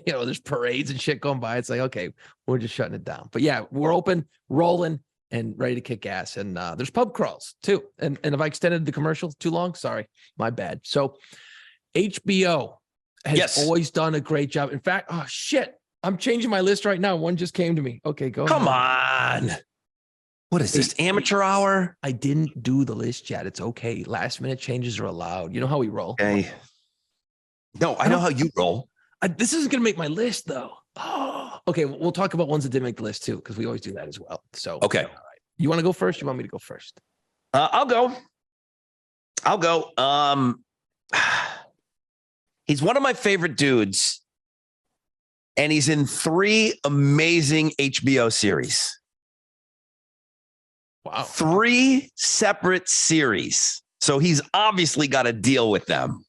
there's parades and shit going by. It's like, okay, we're just shutting it down. But yeah, we're open, rolling, and ready to kick ass. And there's pub crawls too. And if I extended the commercial too long, sorry, my bad. So HBO has always done a great job. In fact, oh shit. I'm changing my list right now. One just came to me. Okay, go. Come on. What is this, amateur hour? I didn't do the list yet. It's okay. Last minute changes are allowed. You know how we roll. Okay. No, I know how you roll. This isn't going to make my list, though. Oh, okay. We'll talk about ones that didn't make the list, too, because we always do that as well. So, okay. All right. You want to go first? You want me to go first? I'll go. He's one of my favorite dudes. And he's in 3 amazing HBO series. Wow. 3 separate series. So he's obviously got to deal with them.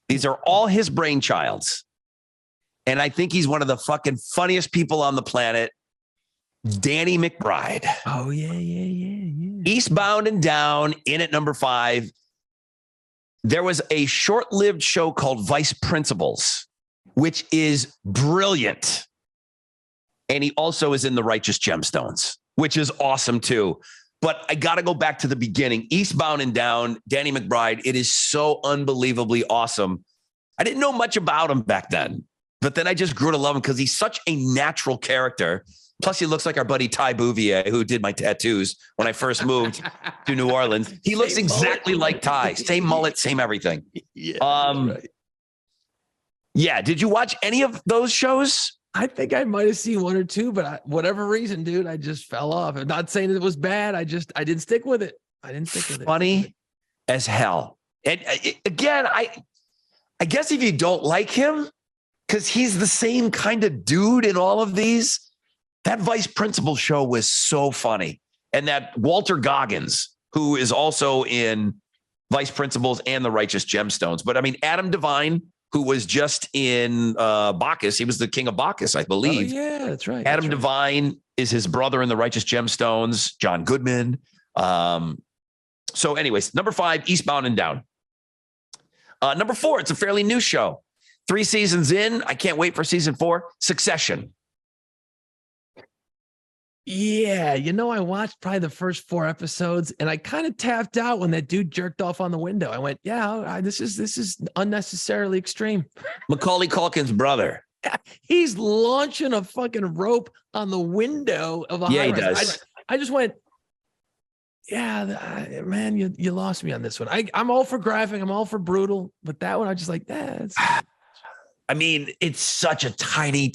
These are all his brainchilds. And I think he's one of the fucking funniest people on the planet. Danny McBride. Oh, yeah. Eastbound and Down, in at number 5. There was a short-lived show called Vice Principals, which is brilliant. And he also is in The Righteous Gemstones, which is awesome too. But I got to go back to the beginning. Eastbound and Down, Danny McBride. It is so unbelievably awesome. I didn't know much about him back then, but then I just grew to love him because he's such a natural character. Plus, he looks like our buddy Ty Bouvier, who did my tattoos when I first moved to New Orleans. He looks exactly like Ty. Same mullet, same everything. Yeah. Right. Yeah. Did you watch any of those shows? I think I might have seen 1 or 2, but whatever reason, dude, I just fell off. I'm not saying it was bad. I didn't stick with it. Funny as hell. And again, I guess if you don't like him, because he's the same kind of dude in all of these, that Vice Principal show was so funny. And that Walter Goggins, who is also in Vice Principals and The Righteous Gemstones. But I mean, Adam Devine, who was just in Bacchus. He was the king of Bacchus, I believe. Oh, yeah, that's right. Adam Devine is his brother in The Righteous Gemstones, John Goodman. So anyways, number 5, Eastbound and Down. Number 4, it's a fairly new show. 3 seasons in. I can't wait for season 4. Succession. Yeah, I watched probably the first 4 episodes, and I kind of tapped out when that dude jerked off on the window. I went, "Yeah, this is unnecessarily extreme." Macaulay Culkin's brother. He's launching a fucking rope on the window of a high Yeah, he rise. does. I just went, "Yeah, man, you lost me on this one." I'm all for graphic, I'm all for brutal, but that one I just like, it's I mean, it's such a tiny.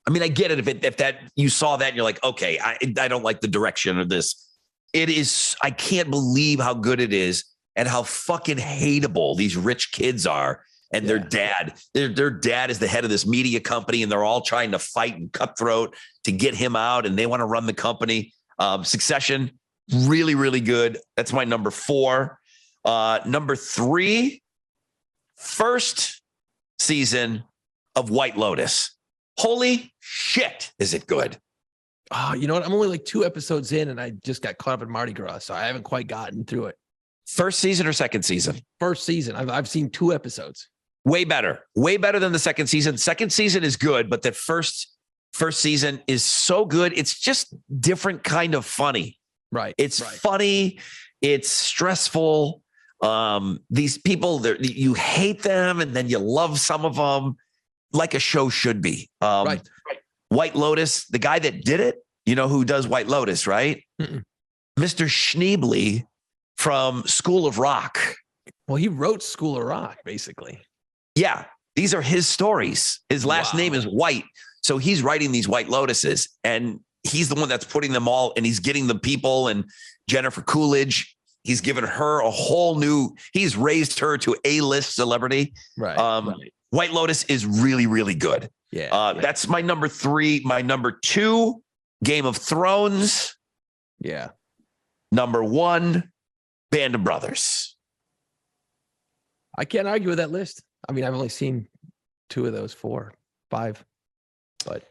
I mean, I get it if that you saw that and you're like, okay, I don't like the direction of this. It is, I can't believe how good it is and how fucking hateable these rich kids are. And their dad, their dad is the head of this media company, and they're all trying to fight and cutthroat to get him out, and they want to run the company. Succession, really, really good. That's my number 4. Number 3, first season of White Lotus. Holy shit, is it good? Oh, you know what? I'm only like 2 episodes in, and I just got caught up in Mardi Gras, so I haven't quite gotten through it. First season or second season? First season. I've seen 2 episodes. Way better than the second season. Second season is good, but the first season is so good. It's just different kind of funny. Right. It's funny. It's stressful. These people, you hate them, and then you love some of them, like a show should be. Right. White Lotus, the guy that did it, who does White Lotus, right? Mm-mm. Mr. Schneebly from School of Rock. Well, he wrote School of Rock, basically. Yeah, these are his stories. His last name is White. So he's writing these White Lotuses, and he's the one that's putting them all, and he's getting the people, and Jennifer Coolidge, he's given her a whole new, he's raised her to A-list celebrity. Right. White Lotus is really, really good. Yeah. That's my number 3. My number 2, Game of Thrones. Yeah. Number 1, Band of Brothers. I can't argue with that list. I mean, I've only seen 2 of those 4, 5, but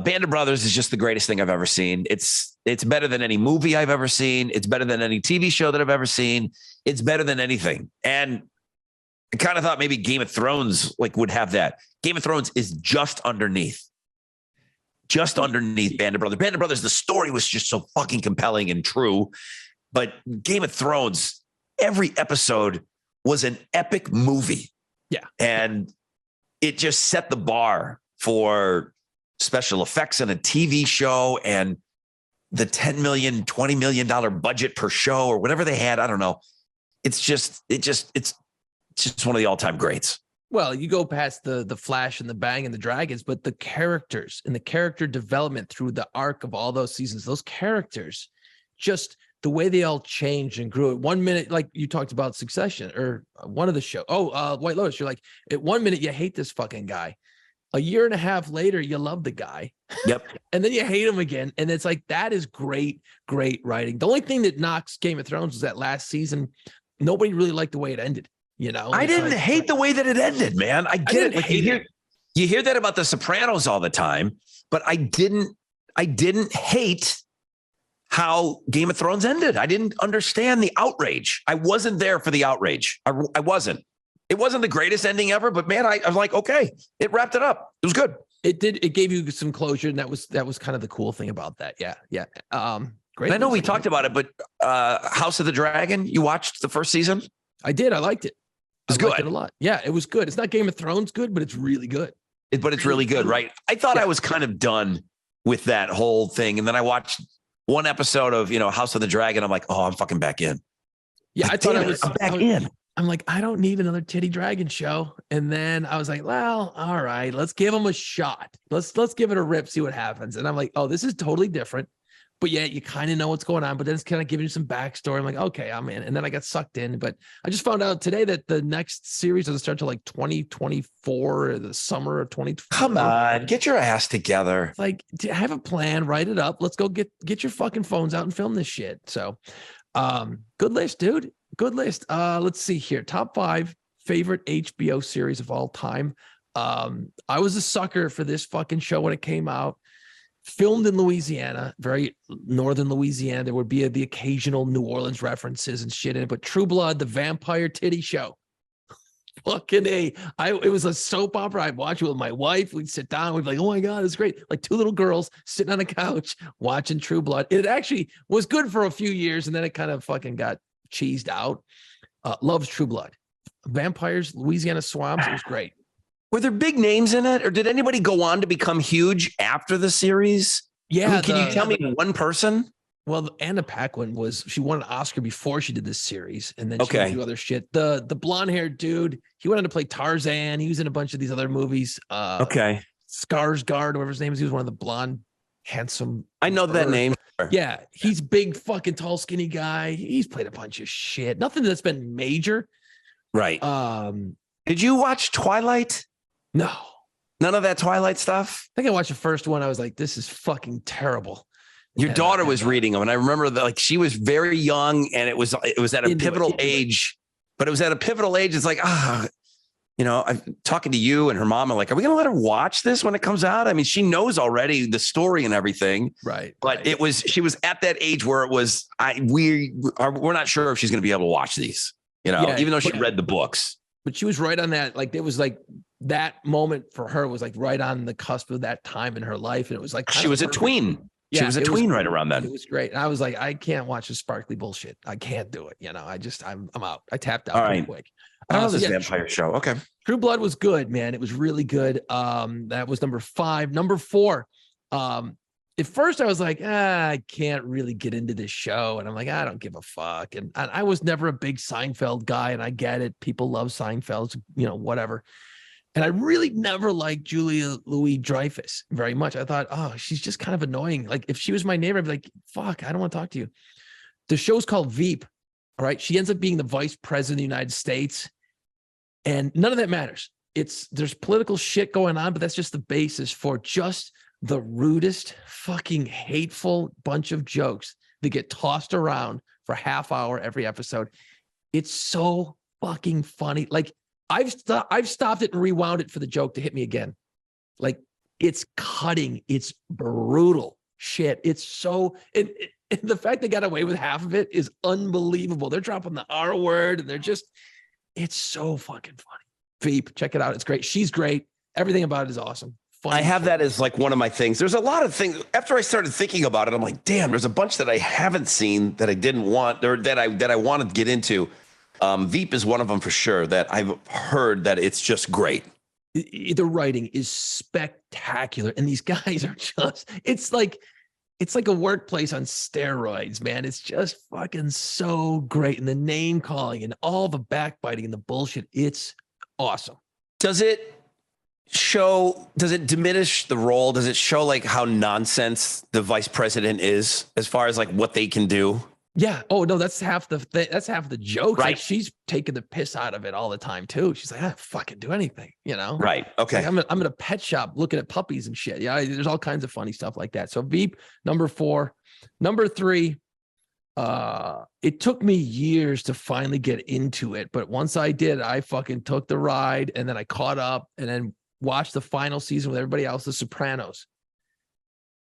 Band of Brothers is just the greatest thing I've ever seen. It's better than any movie I've ever seen. It's better than any TV show that I've ever seen. It's better than anything. And I kind of thought maybe Game of Thrones would have that. Game of Thrones is just underneath Band of Brothers. Band of Brothers, the story was just so fucking compelling and true. But Game of Thrones, every episode was an epic movie. Yeah. And it just set the bar for special effects in a TV show, and the $10 million, $20 million budget per show or whatever they had. I don't know. It's just one of the all-time greats. Well, you go past the Flash and the Bang and the Dragons, but the characters and the character development through the arc of all those seasons, those characters just the way they all changed and grew. At 1 minute, like you talked about Succession or one of the show. White Lotus. You're like, at 1 minute you hate this fucking guy. A year and a half later, you love the guy. Yep. And then you hate him again. And it's like, that is great, great writing. The only thing that knocks Game of Thrones was that last season, nobody really liked the way it ended. You know, I didn't hate the way that it ended, man. I get it. Like, you hear that about The Sopranos all the time, but I didn't hate how Game of Thrones ended. I didn't understand the outrage. I wasn't there for the outrage. I wasn't. It wasn't the greatest ending ever, but man, I was like, okay, it wrapped it up. It was good. It did. It gave you some closure, and that was kind of the cool thing about that. Yeah. Great. And I know we talked about it, but House of the Dragon, you watched the first season? I did. I liked it. It was good. Liked it a lot. Yeah, it was good. It's not Game of Thrones good, but it's really good. But it's really good, right? I thought I was kind of done with that whole thing, and then I watched one episode of House of the Dragon. I'm like, oh, I'm fucking back in. Yeah, like, I thought I'm back in. I'm like, I don't need another titty dragon show. And then I was like, well, all right, let's give them a shot. Let's give it a rip, see what happens. And I'm like, oh, this is totally different. But yeah, you kind of know what's going on, but then it's kind of giving you some backstory. I'm like, okay, I'm in. And then I got sucked in. But I just found out today that the next series doesn't start till like 2024 or the summer of 2024. Come on, get your ass together. Like, have a plan, write it up. Let's go get your fucking phones out and film this shit. So good list, dude. Good list. Let's see here. Top 5 favorite HBO series of all time. I was a sucker for this fucking show when it came out. Filmed in Louisiana, very northern Louisiana. There would be the occasional New Orleans references and shit in it. But True Blood, the vampire titty show. Fucking A. It was a soap opera. I'd watch it with my wife. We'd sit down. We'd be like, oh my God, it's great. Like 2 little girls sitting on a couch watching True Blood. It actually was good for a few years, and then it kind of fucking got cheesed out. Loves True Blood. Vampires, Louisiana swamps. It was great. Were there big names in it, or did anybody go on to become huge after the series? Yeah. I mean, can you tell me one person? Well, Anna Paquin she won an Oscar before she did this series, and then she would do other shit. The blonde haired dude, he went on to play Tarzan. He was in a bunch of these other movies. Skarsgård, whatever his name is. He was one of the blonde, handsome. I know that name. Yeah, he's big, fucking tall, skinny guy. He's played a bunch of shit. Nothing that's been major. Right. Did you watch Twilight? No. None of that Twilight stuff? I think I watched the first one. I was like, this is fucking terrible. Your daughter was reading them, and I remember that, like, she was very young, and it was at a pivotal age. But it was at a pivotal age. It's like, I'm talking to you and her mom. I'm like, are we going to let her watch this when it comes out? I mean, she knows already the story and everything. Right. But she was at that age where it was, we're not sure if she's going to be able to watch these, even though she read the books. But she was right on that. Like, it was like that moment for her was like right on the cusp of that time in her life. And it was like, she was perfect. A tween. Yeah, she was a tween right around then. It was great. And I was like, I can't watch this sparkly bullshit. I can't do it. I'm out. I tapped out pretty quick. I know this vampire show. Okay. True Blood was good, man. It was really good. That was number 5. Number 4. At first I was like, I can't really get into this show. And I'm like, I don't give a fuck. And I was never a big Seinfeld guy, and I get it. People love Seinfeld, whatever. And I really never liked Julia Louis-Dreyfus very much. I thought, oh, she's just kind of annoying. Like, if she was my neighbor, I'd be like, fuck, I don't want to talk to you. The show's called Veep. All right. She ends up being the vice president of the United States. And none of that matters. There's political shit going on, but that's just the basis for just the rudest, fucking hateful bunch of jokes that get tossed around for half hour every episode. It's so fucking funny. Like, I've stopped it and rewound it for the joke to hit me again. Like, it's cutting. It's brutal shit. It's so, and the fact they got away with half of it is unbelievable. They're dropping the R word, and it's so fucking funny. Veep, check it out. It's great. She's great. Everything about it is awesome. Funny I have shit. that as like one of my things. There's a lot of things. After I started thinking about it, I'm like, damn, there's a bunch that I haven't seen that I didn't want, or that I wanted to get into. Veep is one of them for sure, that I've heard that it's just great. The writing is spectacular, and these guys are just, it's like a workplace on steroids, man. It's just fucking so great. And the name calling and all the backbiting and the bullshit, it's awesome. Does it diminish the role? Does it show like how nonsense the vice president is as far as like what they can do? Yeah. Oh no, that's half that's half the joke. Right. Like she's taking the piss out of it all the time too. She's like, I don't fucking do anything, you know? Right. Okay. Like I'm in a pet shop looking at puppies and shit. Yeah, there's all kinds of funny stuff like that. So Veep, number 4. Number 3, it took me years to finally get into it, but once I did, I fucking took the ride and then I caught up and then watched the final season with everybody else, The Sopranos.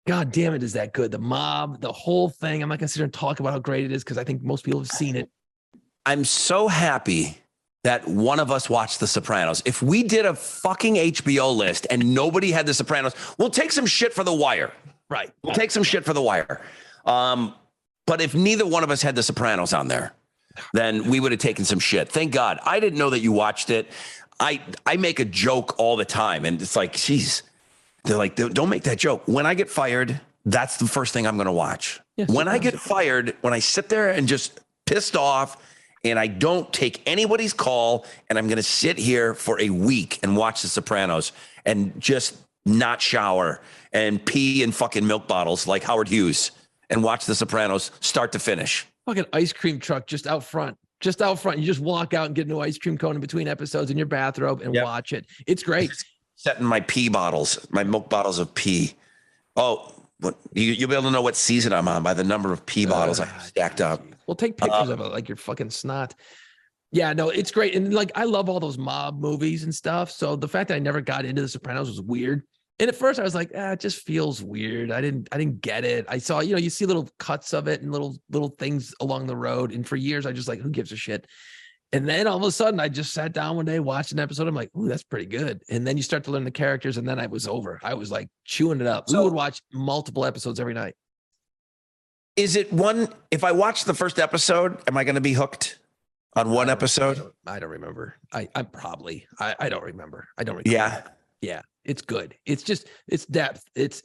God damn it, is that good? The mob, the whole thing. I'm not going to sit here and talk about how great it is because I think most people have seen it. I'm so happy that one of us watched The Sopranos. If we did a fucking HBO list and nobody had The Sopranos, we'll take some shit for The Wire. Right. We'll take some shit for The Wire. But if neither one of us had The Sopranos on there, then we would have taken some shit. Thank God. I didn't know that you watched it. I make a joke all the time, and it's like, geez. They're like, don't make that joke. When I get fired, that's the first thing I'm going to watch. Yes, when I get fired, when I sit there and just pissed off and I don't take anybody's call and I'm going to sit here for a week and watch The Sopranos and just not shower and pee in fucking milk bottles like Howard Hughes and watch The Sopranos start to finish. Fucking ice cream truck just out front. Just out front. You just walk out and get a new ice cream cone in between episodes in your bathrobe and watch it. It's great. Setting my pee bottles, my milk bottles of pee. Oh, you'll be able to know what season I'm on by the number of pee bottles I have stacked up. Well, take pictures of it like you're fucking snot. Yeah, no, it's great. And like, I love all those mob movies and stuff. So the fact that I never got into The Sopranos was weird. And at first I was like, it just feels weird. I didn't get it. I saw, you see little cuts of it and little things along the road. And for years, I just like, who gives a shit? And then all of a sudden, I just sat down one day, watched an episode. I'm like, ooh, that's pretty good. And then you start to learn the characters, and then I was over. I was like chewing it up. So, we would watch multiple episodes every night. Is it one? If I watch the first episode, am I going to be hooked on one episode? I don't remember. I don't remember. I don't remember. Yeah. Yeah. It's good. It's depth. It's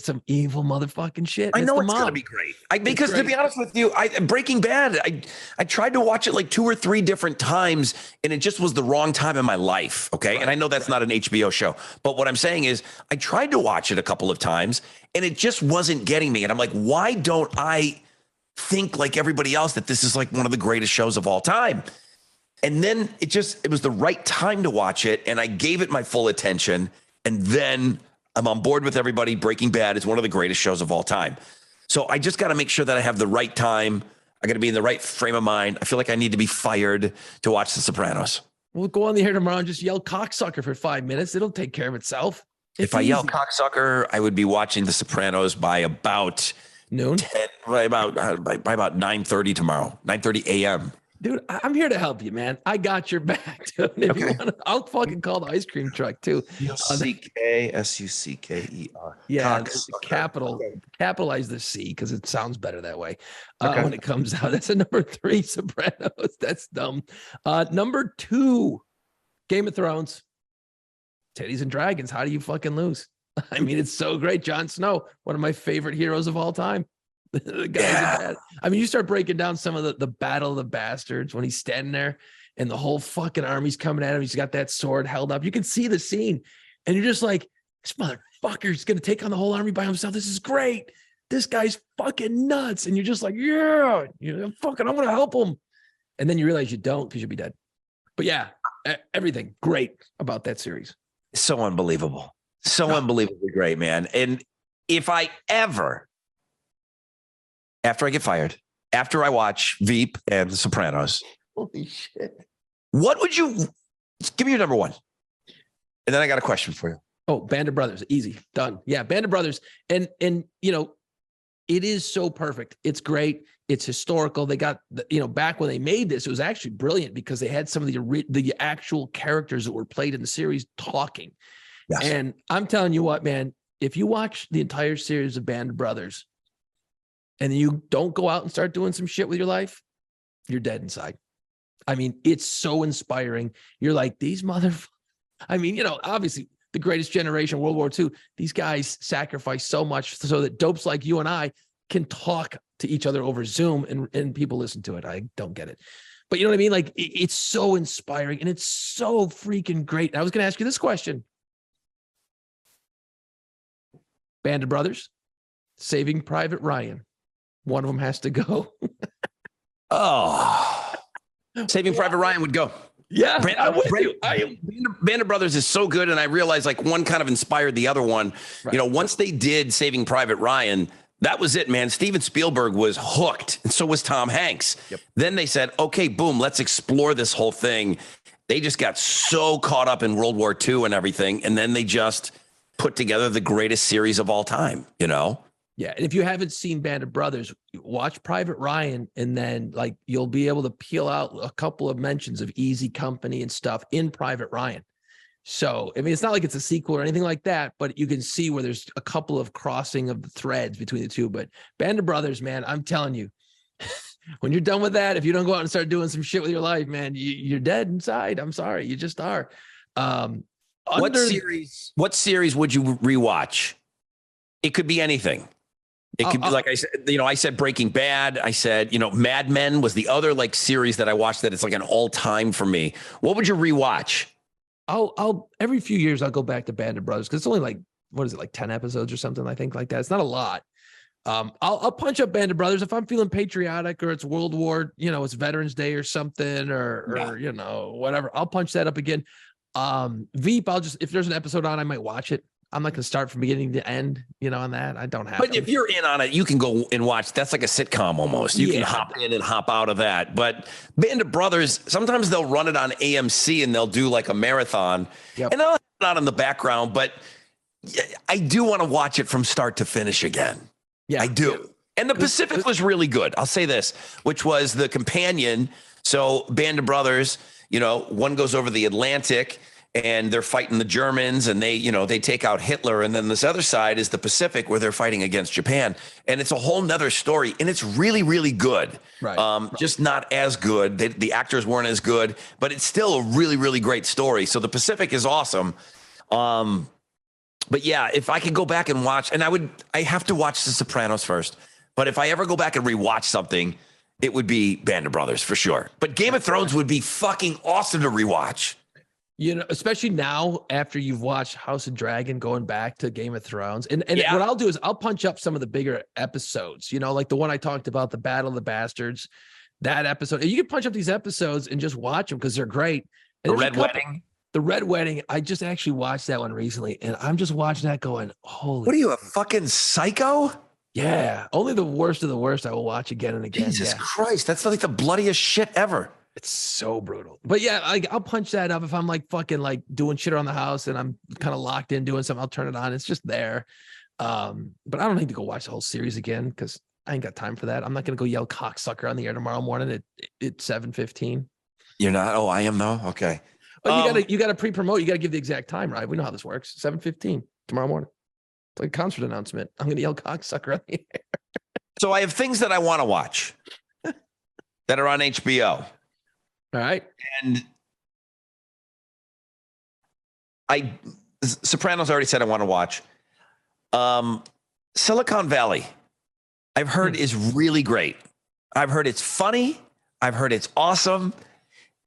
some evil motherfucking shit. I know it's going to be great. Because to be honest with you, Breaking Bad, I tried to watch it like 2 or 3 different times and it just was the wrong time in my life. Okay. Right, and I know that's not an HBO show, but what I'm saying is I tried to watch it a couple of times and it just wasn't getting me. And I'm like, why don't I think like everybody else that this is like one of the greatest shows of all time? And then it was the right time to watch it. And I gave it my full attention. And then I'm on board with everybody. Breaking Bad is one of the greatest shows of all time. So I just got to make sure that I have the right time. I got to be in the right frame of mind. I feel like I need to be fired to watch The Sopranos. We'll go on the air tomorrow and just yell cocksucker for 5 minutes. It'll take care of itself. If I yell cocksucker, I would be watching The Sopranos by about noon, by about 9:30 tomorrow, 9:30 a.m. Dude, I'm here to help you, man. I got your back, dude. If you want, I'll fucking call the ice cream truck too. Suckerer. Yeah, capitalize the C because it sounds better that way when it comes out. That's a number 3, Sopranos. That's dumb. Number 2, Game of Thrones. Titties and dragons. How do you fucking lose? I mean, it's so great. Jon Snow, one of my favorite heroes of all time. The guy, I mean, you start breaking down some of the Battle of the Bastards when he's standing there and the whole fucking army's coming at him. He's got that sword held up. You can see the scene and you're just like, this motherfucker's going to take on the whole army by himself. This is great. This guy's fucking nuts. And you're just like, yeah, I'm going to help him. And then you realize you don't because you'll be dead. But yeah, everything great about that series. So unbelievable. So unbelievably great, man. And if I ever, after I get fired, after I watch Veep and The Sopranos, holy shit, what would you give me your number 1? And then I got a question for you. Oh, Band of Brothers. Easy. Done. Yeah. Band of Brothers. And it is so perfect. It's great. It's historical. They got, back when they made this, it was actually brilliant because they had some of the actual characters that were played in the series talking. Yes. And I'm telling you what, man, if you watch the entire series of Band of Brothers and you don't go out and start doing some shit with your life, you're dead inside. I mean, it's so inspiring. You're like, these motherfuckers. I mean, obviously the greatest generation, World War II, these guys sacrificed so much so that dopes like you and I can talk to each other over Zoom and people listen to it. I don't get it. But you know what I mean? Like, it's so inspiring and it's so freaking great. I was going to ask you this question. Band of Brothers, Saving Private Ryan. One of them has to go. Oh, Saving Private Ryan would go. Yeah, I'm with you. Band of Brothers is so good, and I realized like one kind of inspired the other one. Right. You know, once they did Saving Private Ryan, that was it, man. Steven Spielberg was hooked, and so was Tom Hanks. Yep. Then they said, okay, boom, let's explore this whole thing. They just got so caught up in World War II and everything, and then they just put together the greatest series of all time, you know? Yeah, and if you haven't seen Band of Brothers, watch Private Ryan, and then like you'll be able to peel out a couple of mentions of Easy Company and stuff in Private Ryan. So, I mean, it's not like it's a sequel or anything like that, but you can see where there's a couple of crossing of the threads between the two. But Band of Brothers, man, I'm telling you, when you're done with that, if you don't go out and start doing some shit with your life, man, you're dead inside. I'm sorry, you just are. What series would you rewatch? It could be anything. It could be like I said, I said Breaking Bad. I said, Mad Men was the other like series that I watched that it's like an all time for me. What would you rewatch? I'll every few years I'll go back to Band of Brothers because it's only like, what is it, like 10 episodes or something, I think, like that. It's not a lot. I'll punch up Band of Brothers if I'm feeling patriotic or it's World War, it's Veterans Day or something or whatever. I'll punch that up again. Veep, if there's an episode on, I might watch it. I'm not going to start from beginning to end, on that. I don't have But if you're in on it, you can go and watch. That's like a sitcom almost. You can hop in and hop out of that. But Band of Brothers, sometimes they'll run it on AMC and they'll do like a marathon. Yep. And I'll have it on in the background. But I do want to watch it from start to finish again. Yeah, I do. And the Pacific was really good. I'll say this, which was the companion. So Band of Brothers, one goes over the Atlantic and they're fighting the Germans and they take out Hitler. And then this other side is the Pacific where they're fighting against Japan. And it's a whole nother story. And it's really, really good. Right. Just not as good. The actors weren't as good, but it's still a really, really great story. So the Pacific is awesome. But yeah, if I could go back and watch, and I have to watch The Sopranos first. But if I ever go back and rewatch something, it would be Band of Brothers for sure. But Game of Thrones would be fucking awesome to rewatch. Especially now after you've watched House of Dragon, going back to Game of Thrones. And what I'll do is I'll punch up some of the bigger episodes, like the one I talked about, the Battle of the Bastards, that episode. And you can punch up these episodes and just watch them because they're great. And The Red Wedding. The Red Wedding. I just actually watched that one recently, and I'm just watching that going, holy. What are you, a fucking psycho? Yeah. Only the worst of the worst I will watch again and again. Jesus Christ. That's like the bloodiest shit ever. It's so brutal. But yeah, I'll punch that up if I'm like fucking like doing shit around the house and I'm kind of locked in doing something. I'll turn it on. It's just there. But I don't need to go watch the whole series again because I ain't got time for that. I'm not going to go yell cocksucker on the air tomorrow morning at 7:15. You're not? Oh, I am though. Okay. But you got to pre-promote. You got to give the exact time, right? We know how this works. 7:15 tomorrow morning. It's like a concert announcement. I'm going to yell cocksucker on the air. So I have things that I want to watch that are on HBO. All right. And Sopranos already said I want to watch. Silicon Valley, I've heard is really great. I've heard it's funny. I've heard it's awesome.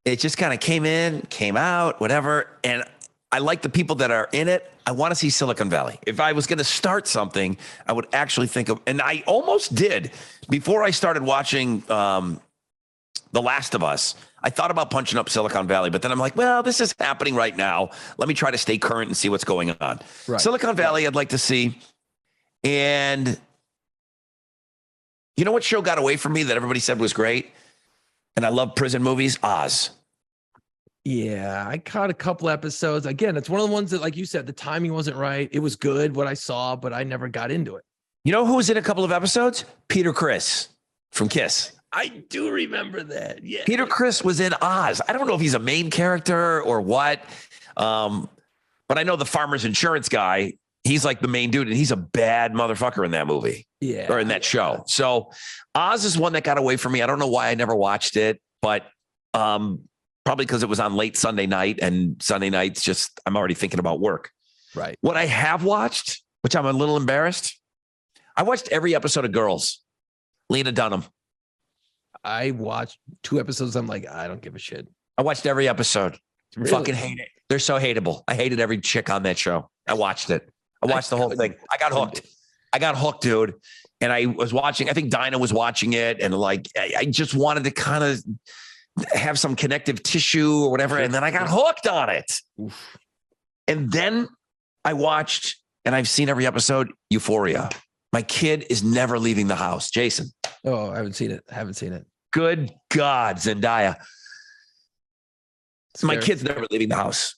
It just kind of came in, came out, whatever. And I like the people that are in it. I want to see Silicon Valley. If I was going to start something, I would actually think of, and I almost did before I started watching The Last of Us. I thought about punching up Silicon Valley, but then I'm like, well, this is happening right now. Let me try to stay current and see what's going on. Right. Silicon Valley, I'd like to see. And you know what show got away from me that everybody said was great? And I love prison movies? Oz. Yeah, I caught a couple episodes. Again, it's one of the ones that, like you said, the timing wasn't right. It was good, what I saw, but I never got into it. You know who was in a couple of episodes? Peter Criss from Kiss. I do remember that. Yeah. Peter Criss was in Oz. I don't know if he's a main character or what. But I know the farmer's insurance guy, he's like the main dude, and he's a bad motherfucker in that movie. Yeah. Or in that show. So Oz is one that got away from me. I don't know why I never watched it, but probably because it was on late Sunday night, and Sunday nights just, I'm already thinking about work. Right. What I have watched, which I'm a little embarrassed, I watched every episode of Girls. Lena Dunham. I watched 2 episodes. I'm like, I don't give a shit. I watched every episode. Really? Fucking hate it. They're so hateable. I hated every chick on that show. I watched it. I watched the whole thing. I got hooked. I got hooked, dude. And I was watching, I think Dinah was watching it. And like, I just wanted to kind of have some connective tissue or whatever. And then I got hooked on it. Oof. And then I watched, and I've seen every episode, Euphoria. My kid is never leaving the house. Jason. Oh, I haven't seen it. Good God, Zendaya. Scary. My kid's never leaving the house.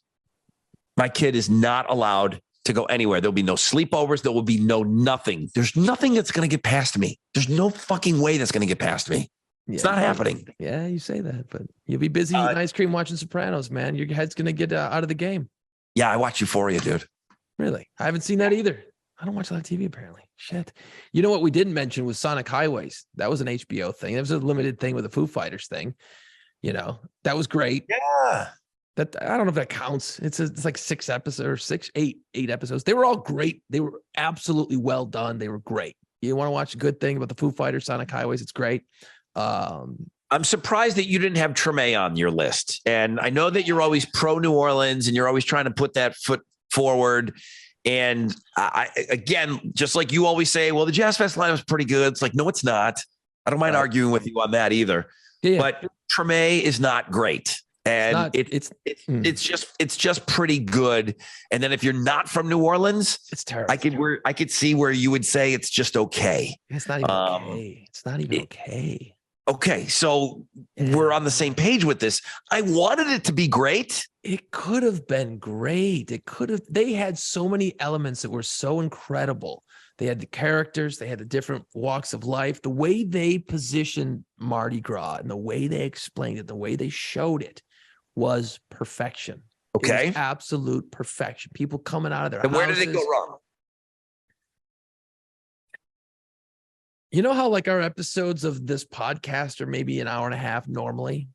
My kid is not allowed to go anywhere. There'll be no sleepovers. There will be no nothing. There's nothing that's going to get past me. There's no fucking way that's going to get past me. It's not happening. Yeah, you say that, but you'll be busy eating ice cream watching Sopranos, man. Your head's going to get out of the game. Yeah, I watch Euphoria, dude. Really? I haven't seen that either. I don't watch a lot of TV, apparently. Shit. You know what we didn't mention was Sonic Highways. That was an HBO thing. That was a limited thing with the Foo Fighters thing. You know, that was great. Yeah. That I don't know if that counts. It's like 6 episodes or 8 episodes. They were all great. They were absolutely well done. They were great. You want to watch a good thing about the Foo Fighters, Sonic Highways? It's great. I'm surprised that you didn't have Treme on your list. And I know that you're always pro New Orleans and you're always trying to put that foot forward. And I again, just like you always say, well, the Jazz Fest line was pretty good. It's like, no, it's not. I don't mind arguing with you on that either. Yeah. But Treme is not great. And it's just pretty good. And then if you're not from New Orleans, it's terrible. I could see where you would say it's just okay. It's not even okay. It's not even okay. Okay, so we're on the same page with this. I wanted it to be great. It could have been great. They had so many elements that were so incredible. They had the characters, they had the different walks of life, the way they positioned Mardi Gras and the way they explained it, the way they showed it was perfection. Okay. It was absolute perfection. People coming out of their houses. Where did it go wrong? You know how like our episodes of this podcast are maybe an hour and a half normally,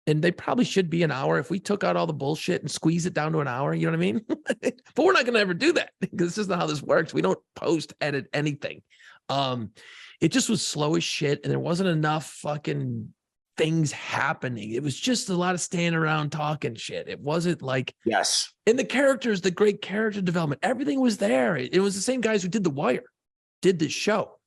and they probably should be an hour if we took out all the bullshit and squeeze it down to an hour. You know what I mean? But we're not going to ever do that because this is not how this works. We don't post edit anything. It just was slow as shit, and there wasn't enough fucking things happening. It was just a lot of standing around talking shit. It wasn't like and the characters, the great character development, everything was there. It was the same guys who did The Wire, did this show.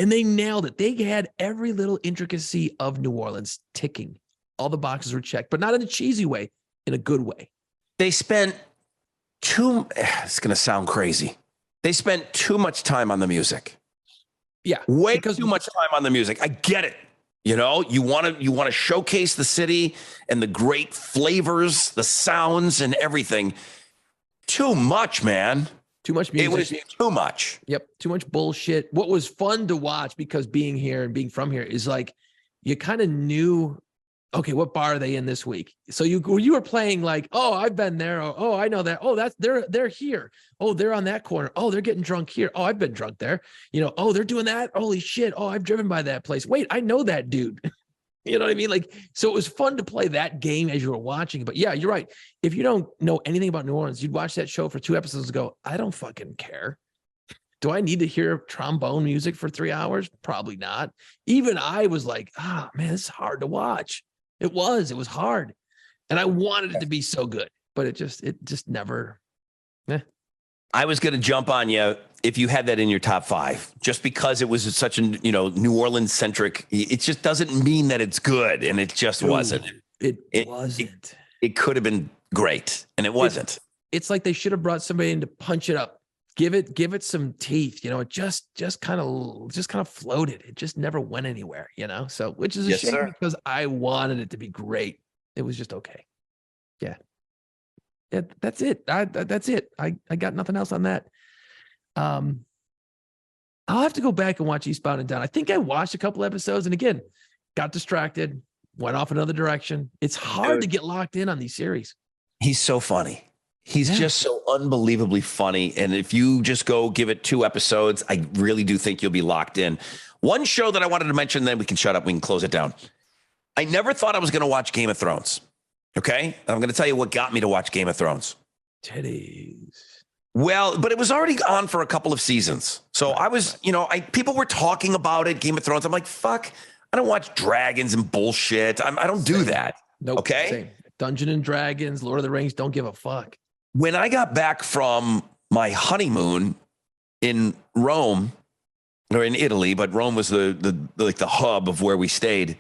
And they nailed it. They had every little intricacy of New Orleans ticking. All the boxes were checked, but not in a cheesy way, in a good way. They spent it's going to sound crazy. They spent too much time on the music. Yeah. Way too much time on the music. I get it. You know, you want to showcase the city and the great flavors, the sounds and everything. Too much, man. Too much music. It was too much. Yep. Too much bullshit. What was fun to watch, because being here and being from here, is like you kind of knew, okay, what bar are they in this week? So you were playing like, oh, I've been there. Or, oh, I know that. Oh, they're here. Oh, they're on that corner. Oh, they're getting drunk here. Oh, I've been drunk there. You know, oh, they're doing that. Holy shit. Oh, I've driven by that place. Wait, I know that dude. You know what I mean? Like, so it was fun to play that game as you were watching. But yeah, you're right. If you don't know anything about New Orleans, you'd watch that show for 2 episodes and go, I don't fucking care. Do I need to hear trombone music for 3 hours? Probably not. Even I was like, man, this is hard to watch. It was hard. And I wanted it to be so good, but it just never. I was going to jump on you if you had that in your top 5, just because it was such a, New Orleans centric. It just doesn't mean that it's good. And it just wasn't. It wasn't. It could have been great. And it wasn't. It's like they should have brought somebody in to punch it up. Give it some teeth. It just kind of floated. It just never went anywhere, So, which is a shame because I wanted it to be great. It was just okay. Yeah. Yeah, that's it. That's it. I got nothing else on that. I'll have to go back and watch Eastbound and Down. I think I watched a couple episodes and again, got distracted, went off another direction. It's hard to get locked in on these series. He's so funny. He's just so unbelievably funny. And if you just go give it 2 episodes, I really do think you'll be locked in. One show that I wanted to mention, then we can shut up. We can close it down. I never thought I was going to watch Game of Thrones. Okay. And I'm going to tell you what got me to watch Game of Thrones. Titties. Well, but it was already on for a couple of seasons. So I was, people were talking about it, Game of Thrones. I'm like, fuck, I don't watch dragons and bullshit. I don't do that. Nope. Okay. Same. Dungeons and Dragons, Lord of the Rings, don't give a fuck. When I got back from my honeymoon in Rome, or in Italy, but Rome was the hub of where we stayed.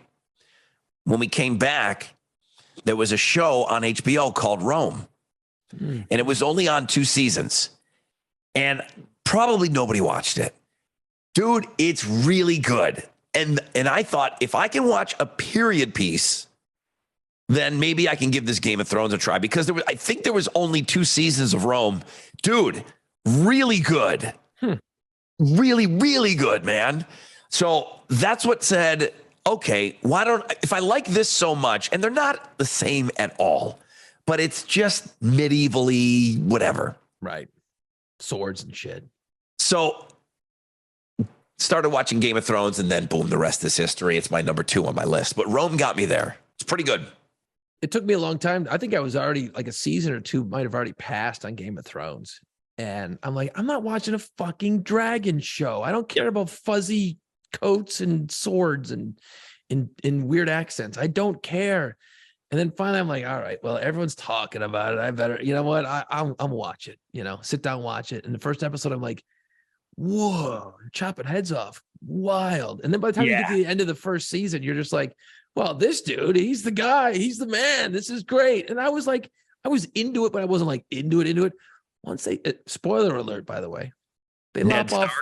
When we came back, there was a show on HBO called Rome, and it was only on 2 seasons, and probably nobody watched it. Dude, it's really good. And I thought, if I can watch a period piece, then maybe I can give this Game of Thrones a try, because I think there was only 2 seasons of Rome. Dude, really good. Really, really good, man. So that's what said, okay, if I like this so much, and they're not the same at all, but it's just medievally whatever. Right. Swords and shit. So started watching Game of Thrones, and then boom, the rest is history. It's my number 2 on my list, but Rome got me there. It's pretty good. It took me a long time. I think I was already like a season or 2 might have already passed on Game of Thrones. And I'm like, I'm not watching a fucking dragon show. I don't care about fuzzy coats and swords and in weird accents. I don't care. And then finally I'm like, all right, well, everyone's talking about it. I better, you know what? I'm watch it, sit down, watch it. And the first episode, I'm like, whoa, chopping heads off. Wild. And then by the time you get to the end of the first season, you're just like, well, this dude, he's the guy, he's the man. This is great. And I was like, I was into it, but I wasn't like into it. Once they, spoiler alert, by the way, they lop off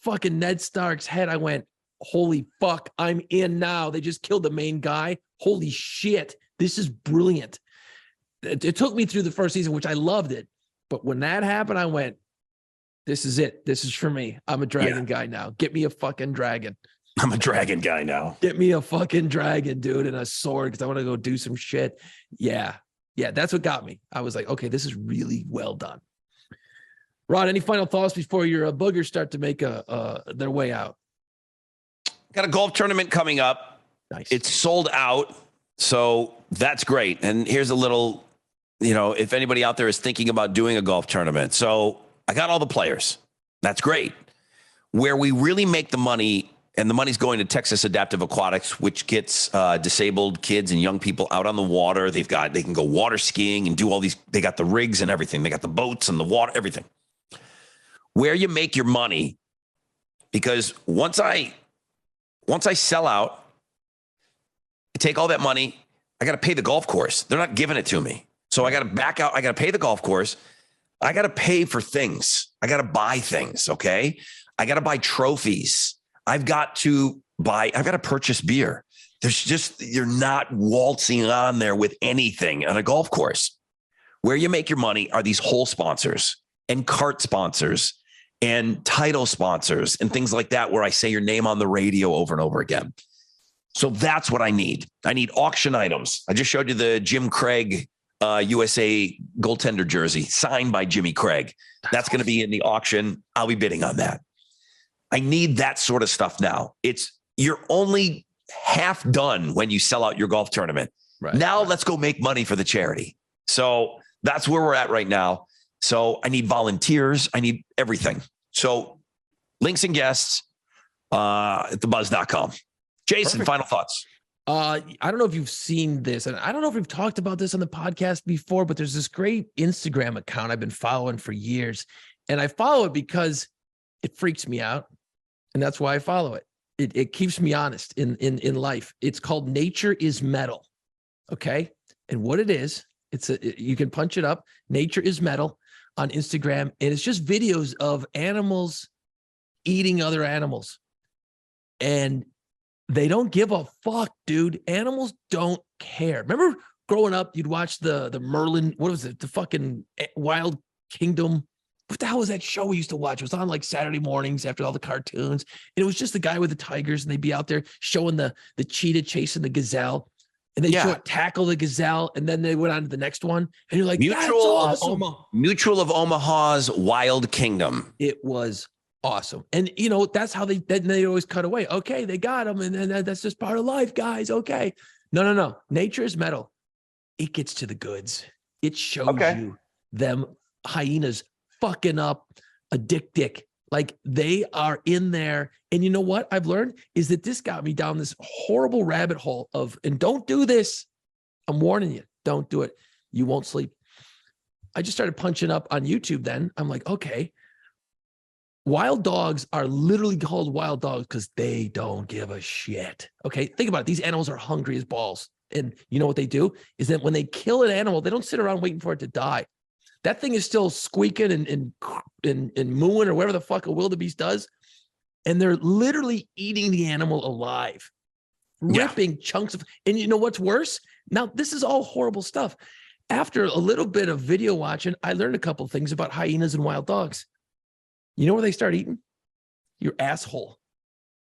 fucking Ned Stark's head. I went, holy fuck, I'm in now. They just killed the main guy. Holy shit. This is brilliant. It took me through the first season, which I loved it. But when that happened, I went, this is it. This is for me. I'm a dragon guy now. Get me a fucking dragon. I'm a dragon guy now. Get me a fucking dragon, dude, and a sword, because I want to go do some shit. Yeah. That's what got me. I was like, okay, this is really well done. Rod, any final thoughts before your boogers start to make their way out? Got a golf tournament coming up. Nice. It's sold out, so that's great. And here's a little, if anybody out there is thinking about doing a golf tournament. So I got all the players. That's great. Where we really make the money, and the money's going to Texas Adaptive Aquatics, which gets disabled kids and young people out on the water. They can go water skiing and do all these. They got the rigs and everything. They got the boats and the water, everything. Where you make your money, because once I sell out, I take all that money, I got to pay the golf course. They're not giving it to me. So I got to back out. I got to pay the golf course. I got to pay for things. I got to buy things. Okay. I got to buy trophies. I've got to purchase beer. You're not waltzing on there with anything on a golf course. Where you make your money are these hole sponsors and cart sponsors and title sponsors and things like that, where I say your name on the radio over and over again. So that's what I need. I need auction items. I just showed you the Jim Craig USA goaltender jersey signed by Jimmy Craig. That's going to be in the auction. I'll be bidding on that. I need that sort of stuff now. You're only half done when you sell out your golf tournament. Right. Now let's go make money for the charity. So that's where we're at right now. So I need volunteers. I need everything. So links and guests at thebuzz.com. Jason, final thoughts. I don't know if you've seen this, and I don't know if we've talked about this on the podcast before, but there's this great Instagram account I've been following for years. And I follow it because it freaks me out. And that's why I follow it. It keeps me honest in life. It's called Nature is Metal. Okay. And what it is, you can punch it up. Nature is Metal on Instagram. And it's just videos of animals eating other animals. And they don't give a fuck, dude. Animals don't care. Remember growing up, you'd watch the Merlin, what was it? The fucking Wild Kingdom. What the hell was that show we used to watch? It was on like Saturday mornings after all the cartoons. And it was just the guy with the tigers, and they'd be out there showing the cheetah chasing the gazelle. And they show it tackle the gazelle, and then they went on to the next one. And you're like, awesome. Mutual of Omaha's Wild Kingdom. It was awesome. And that's how they always cut away. Okay, they got him, and then that's just part of life, guys. Okay. No. Nature is Metal. It gets to the goods. It shows you them hyenas fucking up a dick. Like, they are in there. And you know what I've learned is that this got me down this horrible rabbit hole and don't do this. I'm warning you, don't do it. You won't sleep. I just started punching up on YouTube then. I'm like, okay, Wild dogs are literally called wild dogs because they don't give a shit. Okay, think about it. These animals are hungry as balls. And you know what they do is that when they kill an animal, they don't sit around waiting for it to die. That thing is still squeaking and mooing or whatever the fuck a wildebeest does. And they're literally eating the animal alive, ripping chunks of, and you know what's worse? Now, this is all horrible stuff. After a little bit of video watching, I learned a couple of things about hyenas and wild dogs. You know where they start eating? Your asshole.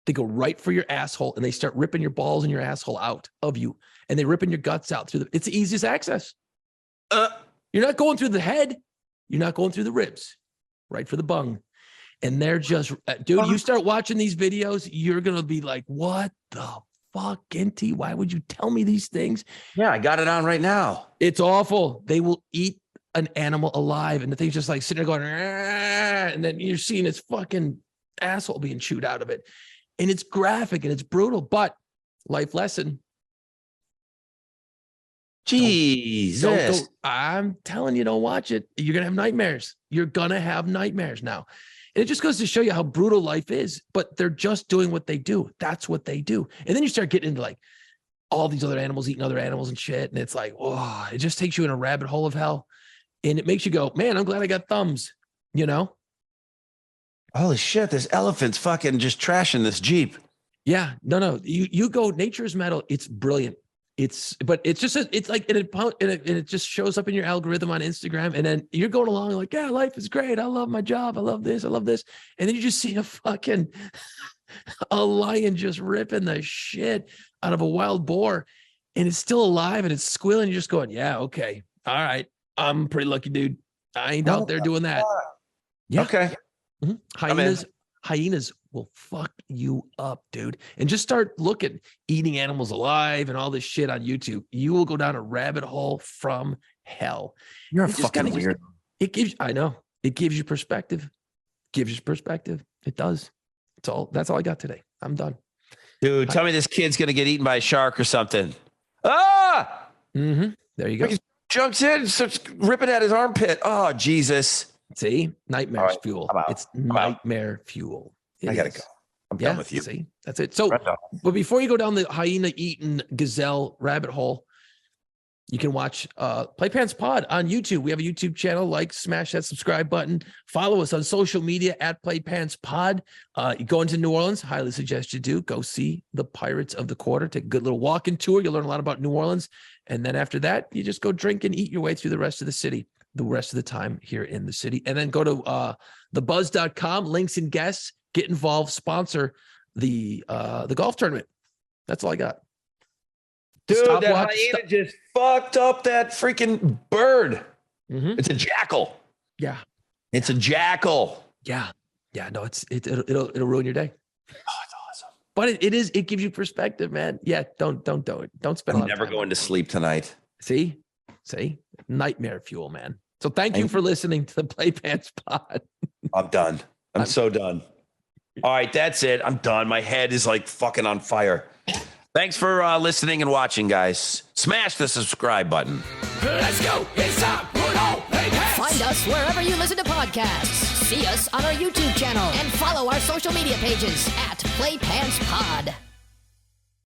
They go right for your asshole and they start ripping your balls and your asshole out of you. And they're ripping your guts out through it's the easiest access. You're not going through the head. You're not going through the ribs, right for the bung. And they're just, dude, you start watching these videos, you're going to be like, what the fuck, Ginty? Why would you tell me these things? Yeah, I got it on right now. It's awful. They will eat an animal alive and the thing's just like sitting there going, and then you're seeing its fucking asshole being chewed out of it. And it's graphic and it's brutal, but life lesson. Jesus. I'm telling you, don't watch it. You're going to have nightmares. You're going to have nightmares now. And it just goes to show you how brutal life is, but they're just doing what they do. That's what they do. And then you start getting into like all these other animals eating other animals and shit. And it's like, oh, it just takes you in a rabbit hole of hell. And it makes you go, man, I'm glad I got thumbs, you know? Holy shit, this elephant's fucking just trashing this Jeep. Yeah, no. You go, nature's metal. It's brilliant. But it's just, it's like, and it just shows up in your algorithm on Instagram. And then you're going along like, yeah, life is great. I love my job. I love this. I love this. And then you just see a lion just ripping the shit out of a wild boar and it's still alive and it's squealing. You're just going, yeah, okay. All right. I'm pretty lucky, dude. I ain't out there doing that. Yeah. Okay. Mm-hmm. Hyenas will fuck you up, dude. And just start looking, eating animals alive and all this shit on YouTube. You will go down a rabbit hole from hell. You're a fucking weird. I know. It gives you perspective. It does. That's all I got today. I'm done. Dude, tell me this kid's going to get eaten by a shark or something. Ah! Mm-hmm. There you go. He jumps in, starts ripping at his armpit. Oh, Jesus. See? Nightmare fuel. It's nightmare fuel. I got to go. I'm done with you. See? That's it. So, but before you go down the hyena-eaten gazelle rabbit hole, you can watch Playpants Pod on YouTube. We have a YouTube channel. Smash that subscribe button. Follow us on social media at Playpants Pod. You go into New Orleans, highly suggest you do. Go see the Pirates of the Quarter. Take a good little walking tour. You'll learn a lot about New Orleans. And then after that, you just go drink and eat your way through the rest of the city, the rest of the time here in the city. And then go to thebuzz.com, links and guests, get involved, sponsor the golf tournament. That's all I got. Dude, hyena just fucked up that freaking bird. Mm-hmm. It's a jackal. Yeah. It's a jackal. Yeah. No, it'll ruin your day. Oh, it's awesome. But it gives you perspective, man. Yeah, don't do it. Don't spend. I'm never going to sleep tonight. See, nightmare fuel, man. So thank you for listening to the Playpants Pod. I'm done. I'm so done. All right, that's it. I'm done. My head is like fucking on fire. Thanks for listening and watching, guys. Smash the subscribe button. Let's go. It's time. Put on Playpants. Find us wherever you listen to podcasts. See us on our YouTube channel and follow our social media pages at Playpants Pod.